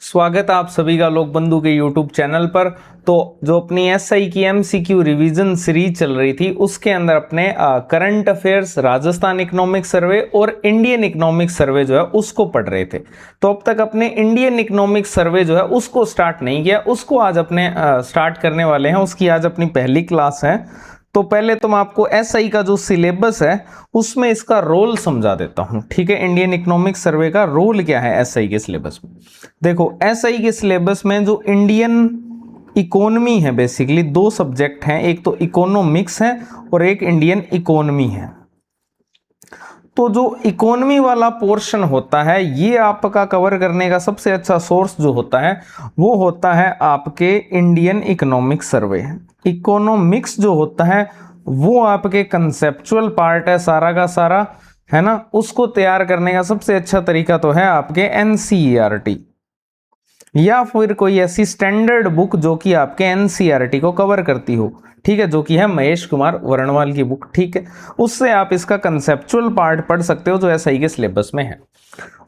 स्वागत है आप सभी का लोक बंधु के YouTube चैनल पर। तो जो अपनी एसआई की एमसीक्यू रिवीजन सीरीज चल रही थी उसके अंदर अपने current affairs, Rajasthan economic survey और इंडियन इकोनॉमिक सर्वे जो है उसको पढ़ रहे थे। तो अब तक अपने इंडियन इकोनॉमिक सर्वे जो है उसको स्टार्ट नहीं किया, उसको आज अपने स्टार्ट करने वाले हैं। उसकी आज अपनी पहली क्लास है। तो पहले तो मैं आपको एसआई का जो सिलेबस है उसमें इसका रोल समझा देता हूं। ठीक है, इंडियन इकोनॉमिक सर्वे का रोल क्या है एसआई के सिलेबस में। देखो, एसआई के सिलेबस में जो इंडियन इकोनॉमी है, बेसिकली दो सब्जेक्ट हैं, एक तो इकोनॉमिक्स है और एक इंडियन इकोनॉमी है। तो जो इकोनॉमी वाला पोर्शन होता है ये आपका कवर करने का सबसे अच्छा सोर्स जो होता है वो होता है आपके इंडियन इकोनॉमिक सर्वे। इकोनॉमिक्स जो होता है वो आपके कंसेप्चुअल पार्ट है सारा का सारा, है ना। उसको तैयार करने का सबसे अच्छा तरीका तो है आपके एनसीईआरटी या फिर कोई ऐसी स्टैंडर्ड बुक जो कि आपके एनसीईआरटी को कवर करती हो। ठीक है, जो कि है महेश कुमार वर्णवाल की बुक। ठीक है, उससे आप इसका कंसेप्चुअल पार्ट पढ़ सकते हो जो एसआई के सिलेबस में है।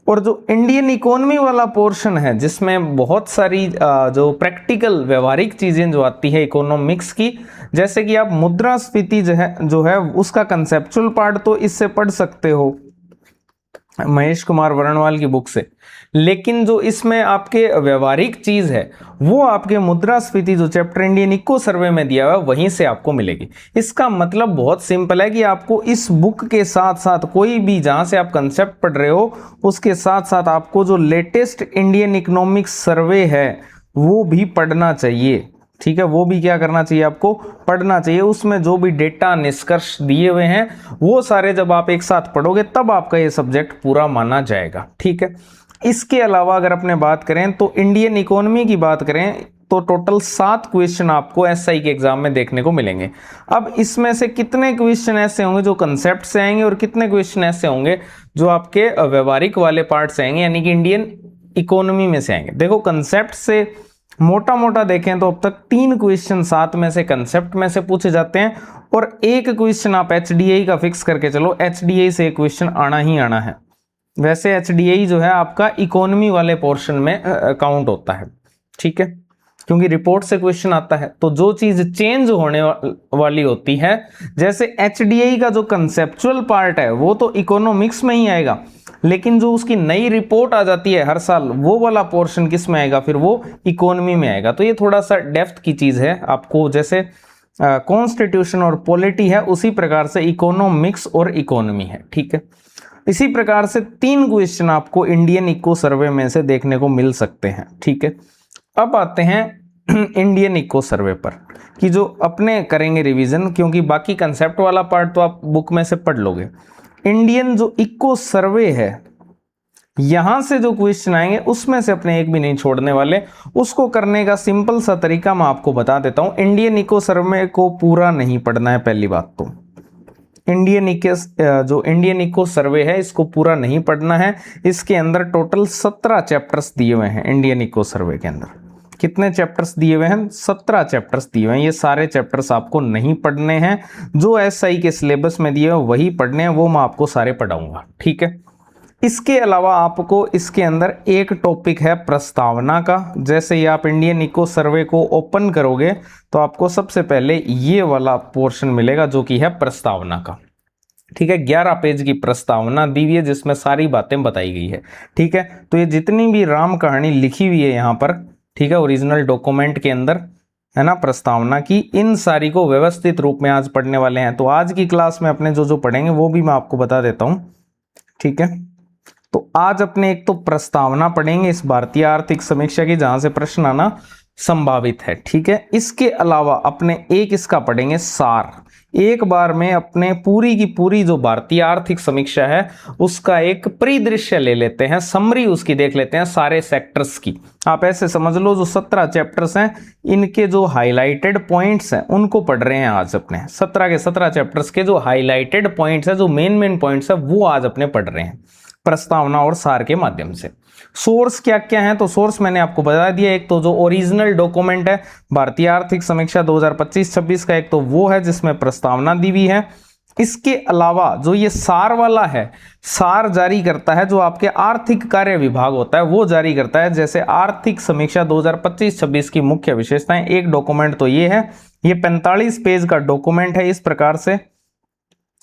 और जो इंडियन इकोनॉमी वाला पोर्शन है जिसमें बहुत सारी जो प्रैक्टिकल व्यवहारिक चीजें जो आती है इकोनॉमिक्स की, जैसे कि आप मुद्रास्फीति जो है उसका कंसेप्चुअल पार्ट तो इससे पढ़ सकते हो महेश कुमार वर्णवाल की बुक से। लेकिन जो इसमें आपके व्यवहारिक चीज है वो आपके मुद्रास्फीति जो चैप्टर इंडियन इको सर्वे में दिया हुआ है वहीं से आपको मिलेगी। इसका मतलब बहुत सिंपल है कि आपको इस बुक के साथ साथ कोई भी जहां से आप कंसेप्ट पढ़ रहे हो उसके साथ साथ आपको जो लेटेस्ट इंडियन इकोनॉमिक सर्वे है वो भी पढ़ना चाहिए। ठीक है, वो भी क्या करना चाहिए, आपको पढ़ना चाहिए। उसमें जो भी डेटा निष्कर्ष दिए हुए हैं वो सारे जब आप एक साथ पढ़ोगे तब आपका ये सब्जेक्ट पूरा माना जाएगा। ठीक है, इसके अलावा अगर अपने बात करें तो इंडियन इकोनॉमी की बात करें तो टोटल 7 क्वेश्चन आपको एसआई के एग्जाम में देखने को मिलेंगे। अब इसमें से कितने क्वेश्चन ऐसे होंगे जो कंसेप्ट से आएंगे और कितने क्वेश्चन ऐसे होंगे जो आपके व्यवहारिक वाले पार्ट से आएंगे, यानी कि इंडियन इकोनॉमी में से आएंगे। देखो, कंसेप्ट से मोटा मोटा देखें तो अब तक 3 क्वेश्चन 7 में से कंसेप्ट में से पूछे जाते हैं और एक क्वेश्चन आप एचडीआई का फिक्स करके चलो, एचडीआई से एक क्वेश्चन आना ही आना है। वैसे एचडीआई जो है आपका इकोनॉमी वाले पोर्शन में काउंट होता है। ठीक है, क्योंकि रिपोर्ट से क्वेश्चन आता है तो जो चीज चेंज होने वाली होती है, जैसे एचडीआई का जो कंसेप्चुअल पार्ट है वो तो इकोनॉमिक्स में ही आएगा, लेकिन जो उसकी नई रिपोर्ट आ जाती है हर साल वो वाला पोर्शन किस में आएगा, फिर वो इकोनॉमी में आएगा। तो ये थोड़ा सा डेप्थ की चीज है। आपको जैसे कॉन्स्टिट्यूशन और पॉलिटी है उसी प्रकार से इकोनॉमिक्स और इकोनॉमी है। ठीक है, इसी प्रकार से 3 क्वेश्चन आपको इंडियन इको सर्वे में से देखने को मिल सकते हैं। ठीक है, अब आते हैं इंडियन इको सर्वे पर कि जो अपने करेंगे रिवीजन, क्योंकि बाकी कंसेप्ट वाला पार्ट तो आप बुक में से पढ़ लोगे। इंडियन जो इको सर्वे है यहां से जो क्वेश्चन आएंगे उसमें से अपने एक भी नहीं छोड़ने वाले। उसको करने का सिंपल सा तरीका मैं आपको बता देता हूं। इंडियन इको सर्वे को पूरा नहीं पढ़ना है, पहली बात तो इंडियन इको सर्वे है इसको पूरा नहीं पढ़ना है। इसके अंदर टोटल 17 चैप्टर्स दिए हुए हैं। इंडियन इको सर्वे के अंदर कितने चैप्टर्स दिए हुए हैं? 17 चैप्टर्स दिए हुए हैं। ये सारे चैप्टर्स आपको नहीं पढ़ने हैं, जो एसआई के सिलेबस में दिए हुए वही पढ़ने हैं, वो मैं आपको सारे पढ़ाऊंगा। ठीक है, इसके अलावा आपको इसके अंदर एक टॉपिक है प्रस्तावना का। जैसे ही आप इंडियन इको सर्वे को ओपन करोगे तो आपको सबसे पहले ये वाला पोर्शन मिलेगा जो कि है प्रस्तावना का। ठीक है, 11 पेज की प्रस्तावना दी हुई है जिसमें सारी बातें बताई गई है। ठीक है, तो ये जितनी भी राम कहानी लिखी हुई है यहाँ पर, ठीक है, ओरिजिनल डॉक्यूमेंट के अंदर है ना प्रस्तावना की, इन सारी को व्यवस्थित रूप में आज पढ़ने वाले हैं। तो आज की क्लास में अपने जो जो पढ़ेंगे वो भी मैं आपको बता देता हूं। ठीक है, तो आज अपने एक तो प्रस्तावना पढ़ेंगे इस भारतीय आर्थिक समीक्षा की, जहां से प्रश्न आना संभावित है। ठीक है, इसके अलावा अपने एक इसका पढ़ेंगे सार। एक बार में अपने पूरी की पूरी जो भारतीय आर्थिक समीक्षा है उसका एक परिदृश्य ले लेते हैं, समरी उसकी देख लेते हैं सारे सेक्टर्स की। आप ऐसे समझ लो जो 17 चैप्टर्स हैं इनके जो हाईलाइटेड पॉइंट्स हैं उनको पढ़ रहे हैं आज अपने। 17 के 17 चैप्टर्स के जो हाईलाइटेड पॉइंट्स है, जो मेन पॉइंट्स है, वो आज अपने पढ़ रहे हैं प्रस्तावना और सार के माध्यम से। सोर्स क्या क्या है तो सोर्स मैंने आपको बता दिया। एक तो जो ओरिजिनल डॉक्यूमेंट है भारतीय आर्थिक समीक्षा 2025-26 का, एक तो वो है जिसमें प्रस्तावना दी हुई है। इसके अलावा जो ये सार वाला है, सार जारी करता है जो आपके आर्थिक कार्य विभाग होता है, वो जारी करता है। जैसे आर्थिक समीक्षा 2025-26 की मुख्य विशेषताएं, एक डॉक्यूमेंट तो ये है, ये 45 पेज का डॉक्यूमेंट है इस प्रकार से,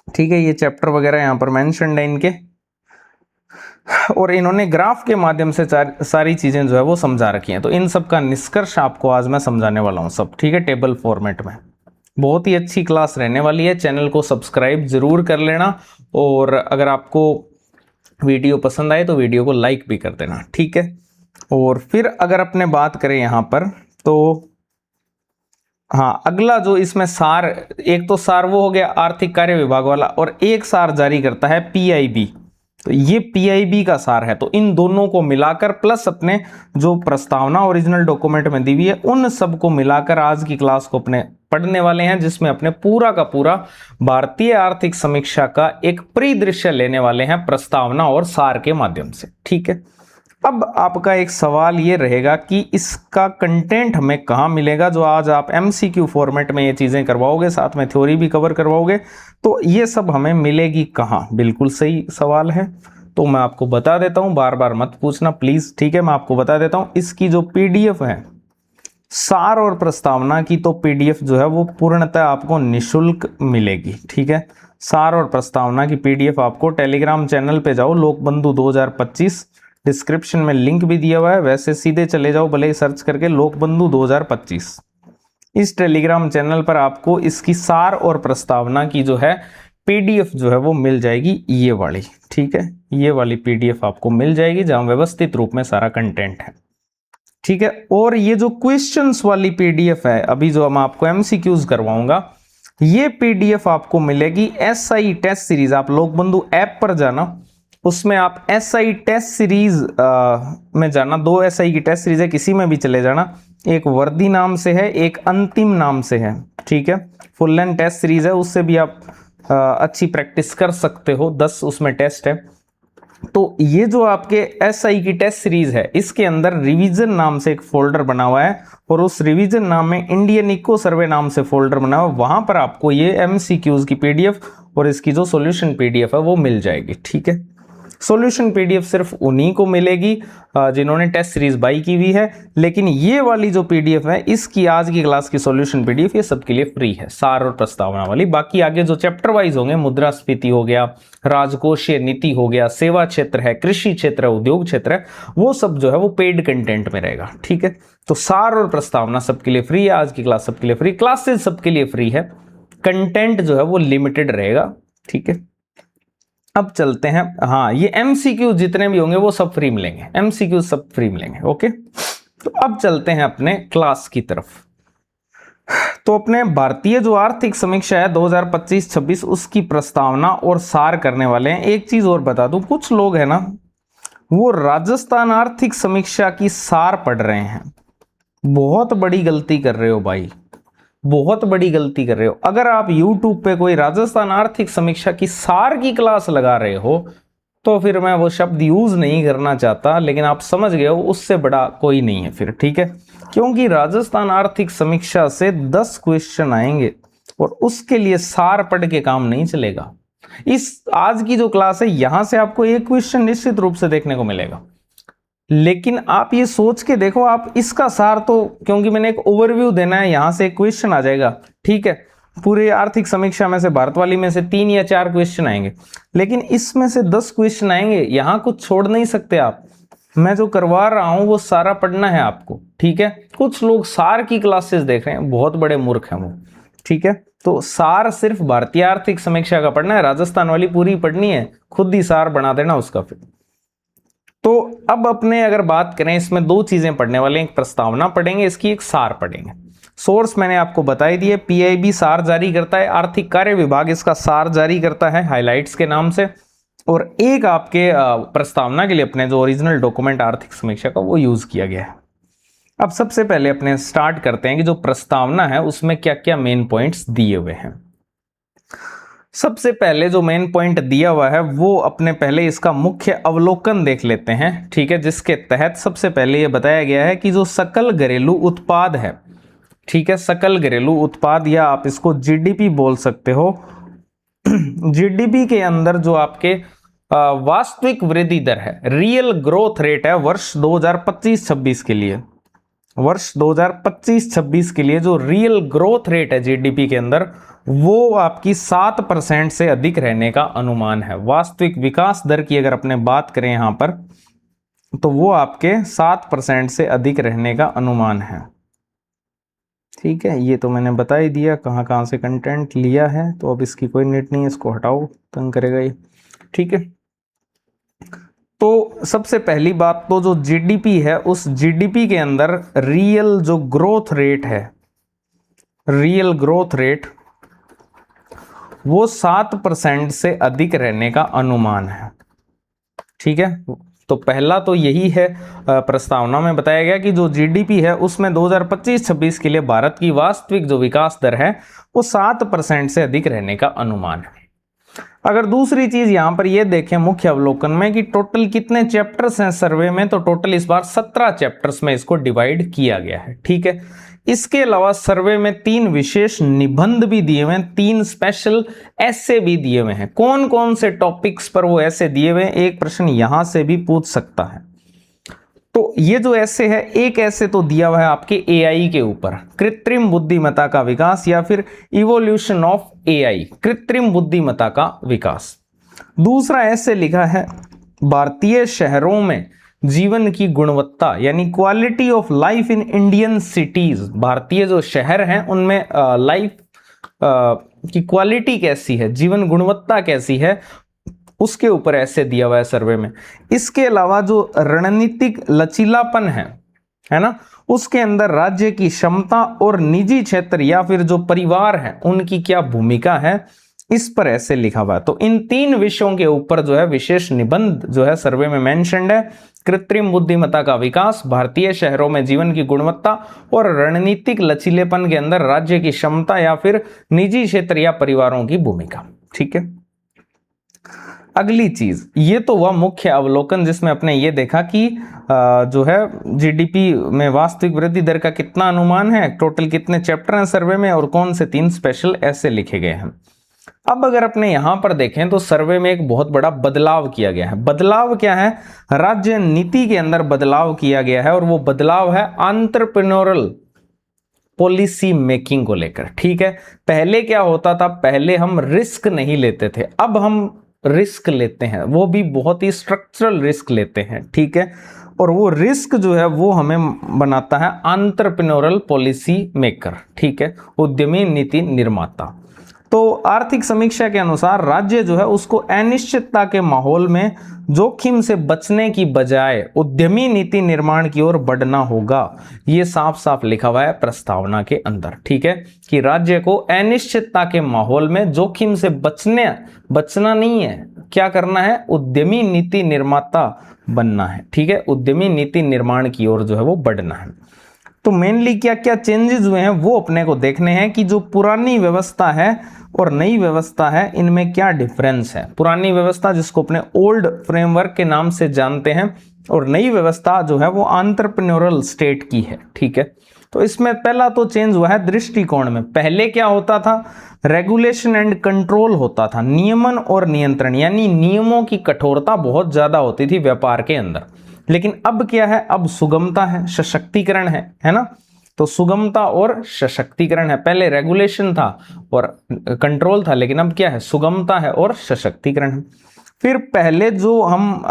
ठीक है। ये चैप्टर वगैरह यहाँ पर मेंशन है इनके, और इन्होंने ग्राफ के माध्यम से सारी चीजें जो है वो समझा रखी हैं। तो इन सब का निष्कर्ष आपको आज मैं समझाने वाला हूँ सब, ठीक है, टेबल फॉर्मेट में। बहुत ही अच्छी क्लास रहने वाली है, चैनल को सब्सक्राइब जरूर कर लेना, और अगर आपको वीडियो पसंद आए तो वीडियो को लाइक भी कर देना, ठीक है। और फिर अगर अपने बात करें यहाँ पर, तो हाँ, अगला जो इसमें सार, एक तो सार वो हो गया आर्थिक कार्य विभाग वाला, और एक सार जारी करता है पीआईबी, तो ये पीआईबी का सार है। तो इन दोनों को मिलाकर प्लस अपने जो प्रस्तावना ओरिजिनल डॉक्यूमेंट में दी हुई है, उन सब को मिलाकर आज की क्लास को अपने पढ़ने वाले हैं, जिसमें अपने पूरा का पूरा भारतीय आर्थिक समीक्षा का एक परिदृश्य लेने वाले हैं प्रस्तावना और सार के माध्यम से, ठीक है। अब आपका एक सवाल ये रहेगा कि इसका कंटेंट हमें कहाँ मिलेगा। जो आज आप एमसीक्यू फॉर्मेट में ये चीज़ें करवाओगे, साथ में थ्योरी भी कवर करवाओगे, तो ये सब हमें मिलेगी कहाँ? बिल्कुल सही सवाल है, तो मैं आपको बता देता हूँ, बार बार मत पूछना प्लीज़, ठीक है। मैं आपको बता देता हूँ, इसकी जो पीडीएफ है सार और प्रस्तावना की, तो पीडीएफ जो है वो पूर्णतः आपको निःशुल्क मिलेगी, ठीक है। सार और प्रस्तावना की पीडीएफ आपको टेलीग्राम चैनल पे जाओ, लोकबंधु 2025, डिस्क्रिप्शन में लिंक भी दिया हुआ है, वैसे सीधे चले जाओ, भले ही सर्च करके लोकबंधु 2025, इस टेलीग्राम चैनल पर आपको इसकी सार और प्रस्तावना की जो है पीडीएफ जो है वो मिल जाएगी, ये वाली, ठीक है। ये वाली पीडीएफ आपको मिल जाएगी जहां व्यवस्थित रूप में सारा कंटेंट है, ठीक है। और ये जो क्वेश्चंस वाली पीडीएफ है, अभी जो मैं आपको एमसीक्यूज करवाऊंगा, ये पीडीएफ आपको मिलेगी एसआई टेस्ट सीरीज। आप लोकबंधु ऐप पर जाना, उसमें आप एसआई टेस्ट सीरीज में जाना, 2 एसआई की टेस्ट सीरीज है, किसी में भी चले जाना, एक वर्दी नाम से है, एक अंतिम नाम से है, ठीक है। फुल लेंथ टेस्ट सीरीज है, उससे भी आप अच्छी प्रैक्टिस कर सकते हो, 10 उसमें टेस्ट है। तो ये जो आपके एसआई की टेस्ट सीरीज है, इसके अंदर रिवीजन नाम से एक फोल्डर बना हुआ है, और उस रिवीजन नाम में इंडियन इको सर्वे नाम से फोल्डर बना हुआ है, वहां पर आपको ये एमसीक्यूज की पीडीएफ और इसकी जो सॉल्यूशन पीडीएफ है वो मिल जाएगी, ठीक है। सॉल्यूशन पीडीएफ सिर्फ उन्हीं को मिलेगी जिन्होंने टेस्ट सीरीज बाई की हुई है, लेकिन ये वाली जो पीडीएफ है, इसकी आज की क्लास की सॉल्यूशन पीडीएफ ये सबके लिए फ्री है, सार और प्रस्तावना वाली। बाकी आगे जो चैप्टर वाइज होंगे, मुद्रास्फीति हो गया, राजकोषीय नीति हो गया, सेवा क्षेत्र है, कृषि क्षेत्र है, उद्योग क्षेत्र है, वो सब जो है वो पेड कंटेंट में रहेगा, ठीक है। तो सार और प्रस्तावना सबके लिए फ्री है, आज की क्लास सबके लिए फ्री, क्लासेस सबके लिए फ्री है, कंटेंट जो है वो लिमिटेड रहेगा, ठीक है। अब चलते हैं, हाँ, ये एमसीक्यू जितने भी होंगे वो सब फ्री मिलेंगे, एमसीक्यू सब फ्री मिलेंगे, ओके। तो अब चलते हैं अपने क्लास की तरफ। तो अपने भारतीय जो आर्थिक समीक्षा है 2025-26, उसकी प्रस्तावना और सार करने वाले हैं। एक चीज और बता दूं, कुछ लोग है ना, वो राजस्थान आर्थिक समीक्षा की सार पढ़ रहे हैं, बहुत बड़ी गलती कर रहे हो भाई, बहुत बड़ी गलती कर रहे हो। अगर आप YouTube पे कोई राजस्थान आर्थिक समीक्षा की सार की क्लास लगा रहे हो, तो फिर मैं वो शब्द यूज नहीं करना चाहता, लेकिन आप समझ गए हो, उससे बड़ा कोई नहीं है फिर, ठीक है। क्योंकि राजस्थान आर्थिक समीक्षा से 10 क्वेश्चन आएंगे, और उसके लिए सार पढ़ के काम नहीं चलेगा। इस आज की जो क्लास है, यहां से आपको एक क्वेश्चन निश्चित रूप से देखने को मिलेगा, लेकिन आप ये सोच के देखो, आप इसका सार तो, क्योंकि मैंने एक ओवरव्यू देना है, यहां से एक क्वेश्चन आ जाएगा, ठीक है। पूरे आर्थिक समीक्षा में से, भारत वाली में से 3 या 4 क्वेश्चन आएंगे, लेकिन इसमें से 10 क्वेश्चन आएंगे, यहां कुछ छोड़ नहीं सकते आप। मैं जो करवा रहा हूं वो सारा पढ़ना है आपको, ठीक है। कुछ लोग सार की क्लासेस देख रहे हैं, बहुत बड़े मूर्ख हैं वो, ठीक है। तो सार सिर्फ भारतीय आर्थिक समीक्षा का पढ़ना है, राजस्थान वाली पूरी पढ़नी है, खुद ही सार बना देना उसका फिर। तो अब अपने अगर बात करें, इसमें 2 चीजें पढ़ने वाले हैं, एक प्रस्तावना पढ़ेंगे, इसकी एक सार पढ़ेंगे। सोर्स मैंने आपको बताई दिए, पीआईबी सार जारी करता है, आर्थिक कार्य विभाग इसका सार जारी करता है हाइलाइट्स के नाम से, और एक आपके प्रस्तावना के लिए अपने जो ओरिजिनल डॉक्यूमेंट आर्थिक समीक्षा का वो यूज किया गया है। अब सबसे पहले अपने स्टार्ट करते हैं कि जो प्रस्तावना है उसमें क्या क्या मेन पॉइंट्स दिए हुए हैं। सबसे पहले जो मेन पॉइंट दिया हुआ है वो अपने पहले इसका मुख्य अवलोकन देख लेते हैं, ठीक है। जिसके तहत सबसे पहले ये बताया गया है कि जो सकल घरेलू उत्पाद है, ठीक है, सकल घरेलू उत्पाद, या आप इसको जीडीपी बोल सकते हो, जीडीपी के अंदर जो आपके वास्तविक वृद्धि दर है, रियल ग्रोथ रेट है वर्ष 2025-26 के लिए, वर्ष 2025-26 के लिए जो रियल ग्रोथ रेट है जीडीपी के अंदर, वो आपकी 7% से अधिक रहने का अनुमान है। वास्तविक विकास दर की अगर अपने बात करें यहां पर, तो वो आपके 7% से अधिक रहने का अनुमान है। ठीक है, ये तो मैंने बता ही दिया कहां कहां से कंटेंट लिया है, तो अब इसकी कोई नीड नहीं है, इसको हटाओ, तंग करेगा ये। ठीक है, तो सबसे पहली बात तो जो जीडीपी है, उस जीडीपी के अंदर रियल जो ग्रोथ रेट है, रियल ग्रोथ रेट वो 7% से अधिक रहने का अनुमान है। ठीक है, तो पहला तो यही है, प्रस्तावना में बताया गया कि जो जीडीपी है उसमें 2025-26 के लिए भारत की वास्तविक जो विकास दर है वो 7% से अधिक रहने का अनुमान है। अगर दूसरी चीज यहां पर ये देखें मुख्य अवलोकन में कि टोटल कितने चैप्टर्स हैं सर्वे में, तो टोटल इस बार 17 चैप्टर्स में इसको डिवाइड किया गया है। ठीक है, इसके अलावा सर्वे में 3 विशेष निबंध भी दिए हुए हैं, 3 स्पेशल ऐसे भी दिए हुए हैं। कौन कौन से टॉपिक्स पर वो ऐसे दिए हुए हैं, एक प्रश्न यहां से भी पूछ सकता है। तो ये जो ऐसे है, एक ऐसे तो दिया हुआ है आपके एआई के ऊपर, कृत्रिम बुद्धिमत्ता का विकास या फिर इवोल्यूशन ऑफ एआई, कृत्रिम बुद्धिमत्ता का विकास। दूसरा ऐसे लिखा है भारतीय शहरों में जीवन की गुणवत्ता यानी quality of life in Indian cities, भारतीय जो शहर हैं उनमें लाइफ की क्वालिटी कैसी है, जीवन गुणवत्ता कैसी है, उसके ऊपर ऐसे दिया हुआ है सर्वे में। इसके अलावा जो रणनीतिक लचीलापन है ना, उसके अंदर राज्य की क्षमता और निजी क्षेत्र या फिर जो परिवार है उनकी क्या भूमिका है, इस पर ऐसे लिखा हुआ है। तो इन 3 विषयों के ऊपर जो है विशेष निबंध जो है सर्वे में मेंशन्ड है, कृत्रिम बुद्धिमत्ता का विकास, भारतीय शहरों में जीवन की गुणवत्ता और रणनीतिक लचीलेपन के अंदर राज्य की क्षमता या फिर निजी क्षेत्र या परिवारों की भूमिका। ठीक है, अगली चीज, ये तो हुआ मुख्य अवलोकन जिसमें अपने ये देखा कि जो है जीडीपी में वास्तविक वृद्धि दर का कितना अनुमान है, टोटल कितने चैप्टर हैं सर्वे में और कौन से 3 स्पेशल ऐसे लिखे गए हैं। अब अगर अपने यहां पर देखें तो सर्वे में एक बहुत बड़ा बदलाव किया गया है। बदलाव क्या है, राज्य नीति के अंदर बदलाव किया गया है और वो बदलाव है एंटरप्रेन्योरल पॉलिसी मेकिंग को लेकर। ठीक है, पहले क्या होता था, पहले हम रिस्क नहीं लेते थे, अब हम रिस्क लेते हैं, वो भी बहुत ही स्ट्रक्चरल रिस्क लेते हैं। ठीक है, और वो रिस्क जो है वो हमें बनाता है एंटरप्रेन्योरल पॉलिसी मेकर। ठीक है, उद्यमी नीति निर्माता। तो आर्थिक समीक्षा के अनुसार राज्य जो है उसको अनिश्चितता के माहौल में जोखिम से बचने की बजाय उद्यमी नीति निर्माण की ओर बढ़ना होगा, ये साफ साफ लिखा हुआ है प्रस्तावना के अंदर। ठीक है, कि राज्य को अनिश्चितता के माहौल में जोखिम से बचना नहीं है, क्या करना है, उद्यमी नीति निर्माता बनना है। ठीक है, उद्यमी नीति निर्माण की ओर जो है वो बढ़ना है। तो मेनली क्या क्या चेंजेस हुए हैं वो अपने को देखने हैं कि जो पुरानी व्यवस्था है और नई व्यवस्था है इनमें क्या डिफरेंस है। पुरानी व्यवस्था जिसको अपने ओल्ड फ्रेमवर्क के नाम से जानते हैं और नई व्यवस्था जो है वो एंटरप्रेन्योरल स्टेट की है। ठीक है, तो इसमें पहला तो चेंज हुआ है दृष्टिकोण में। पहले क्या होता था, रेगुलेशन एंड कंट्रोल होता था, नियमन और नियंत्रण, यानी नियमों की कठोरता बहुत ज्यादा होती थी व्यापार के अंदर। लेकिन अब क्या है, अब सुगमता है, सशक्तिकरण है ना। तो सुगमता और सशक्तिकरण है, पहले रेगुलेशन था और कंट्रोल था, लेकिन अब क्या है, सुगमता है और सशक्तिकरण है। फिर पहले जो हम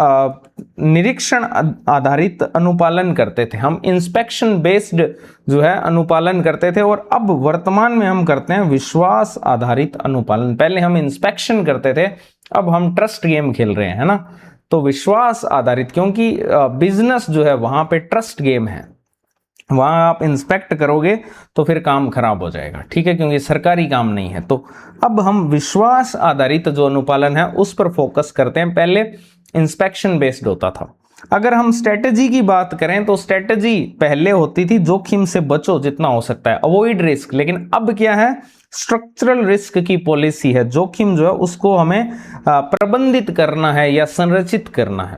निरीक्षण आधारित अनुपालन करते थे, हम इंस्पेक्शन बेस्ड जो है अनुपालन करते थे, और अब वर्तमान में हम करते हैं विश्वास आधारित अनुपालन। पहले हम इंस्पेक्शन करते थे, अब हम ट्रस्ट गेम खेल रहे हैं ना। तो विश्वास आधारित, क्योंकि बिजनेस जो है वहां पे ट्रस्ट गेम है, वहां आप इंस्पेक्ट करोगे तो फिर काम खराब हो जाएगा। ठीक है, क्योंकि सरकारी काम नहीं है। तो अब हम विश्वास आधारित जो अनुपालन है उस पर फोकस करते हैं, पहले इंस्पेक्शन बेस्ड होता था। अगर हम स्ट्रेटेजी की बात करें तो स्ट्रेटेजी पहले होती थी जोखिम से बचो जितना हो सकता है, अवॉइड रिस्क, लेकिन अब क्या है, स्ट्रक्चरल रिस्क की पॉलिसी है, जोखिम जो है उसको हमें प्रबंधित करना है या संरचित करना है।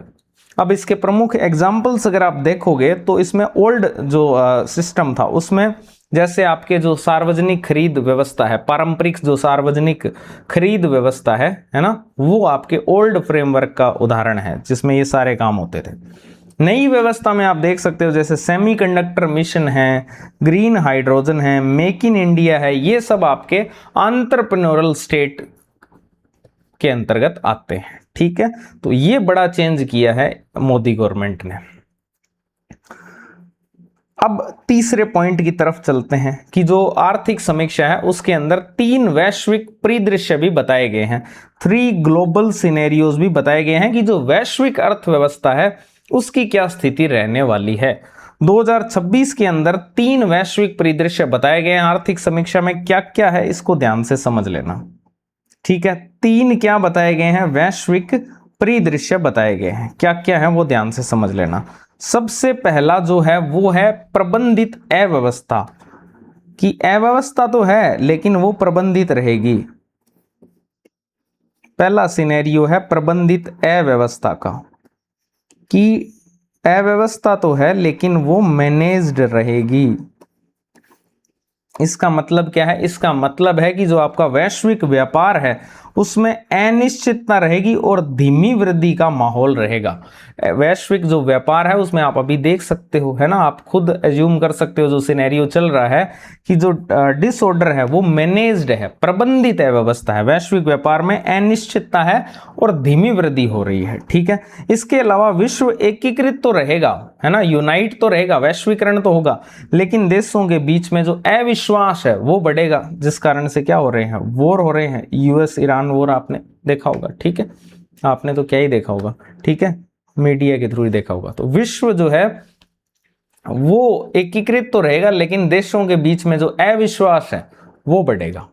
अब इसके प्रमुख एग्जाम्पल्स अगर आप देखोगे तो इसमें ओल्ड जो सिस्टम था उसमें जैसे आपके जो सार्वजनिक खरीद व्यवस्था है, पारंपरिक जो सार्वजनिक खरीद व्यवस्था है ना, वो आपके ओल्ड फ्रेमवर्क का उदाहरण है जिसमें ये सारे काम होते थे। नई व्यवस्था में आप देख सकते हो जैसे सेमीकंडक्टर मिशन है, ग्रीन हाइड्रोजन है, मेक इन इंडिया है, ये सब आपके एंटरप्रेन्योरल स्टेट के अंतर्गत आते हैं। ठीक है, तो ये बड़ा चेंज किया है मोदी गवर्नमेंट ने। अब तीसरे पॉइंट की तरफ चलते हैं कि जो आर्थिक समीक्षा है उसके अंदर 3 वैश्विक परिदृश्य भी बताए गए हैं, 3 ग्लोबल सिनेरियोज भी बताए गए हैं कि जो वैश्विक अर्थव्यवस्था है उसकी क्या स्थिति रहने वाली है। 2026 के अंदर 3 वैश्विक परिदृश्य बताए गए हैं। आर्थिक समीक्षा में क्या क्या है इसको ध्यान से समझ लेना। ठीक है, 3 क्या बताए गए हैं, वैश्विक परिदृश्य बताए गए हैं, क्या क्या है वो ध्यान से समझ लेना। सबसे पहला जो है वो है प्रबंधित अव्यवस्था, कि अव्यवस्था तो है लेकिन वो प्रबंधित रहेगी। पहला सिनेरियो है प्रबंधित अव्यवस्था का, कि अव्यवस्था तो है लेकिन वो मैनेज्ड रहेगी। इसका मतलब क्या है, इसका मतलब है कि जो आपका वैश्विक व्यापार है उसमें अनिश्चितता रहेगी और धीमी वृद्धि का माहौल रहेगा। वैश्विक जो व्यापार है उसमें आप अभी देख सकते हो, है ना, आप खुद एज्यूम कर सकते हो जो सिनेरियो चल रहा है कि जो डिसऑर्डर है वो मैनेज्ड है, प्रबंधित है व्यवस्था है। वैश्विक व्यापार में अनिश्चितता है और धीमी वृद्धि हो रही है। ठीक है, इसके अलावा विश्व एकीकृत तो रहेगा, है ना, यूनाइट तो रहेगा, वैश्वीकरण तो होगा, लेकिन देशों के बीच में जो अविश्वास है वो बढ़ेगा, जिस कारण से क्या हो रहे हैं, वॉर हो रहे हैं, यूएस ईरान वॉर आपने देखा होगा। ठीक है, आपने तो क्या ही देखा होगा, ठीक है, मीडिया के थ्रू ही देखा होगा। तो विश्व जो है वो एकीकृत तो रहेगा लेकिन देशों के बीच में जो अविश्वास है वो बढ़ेगा।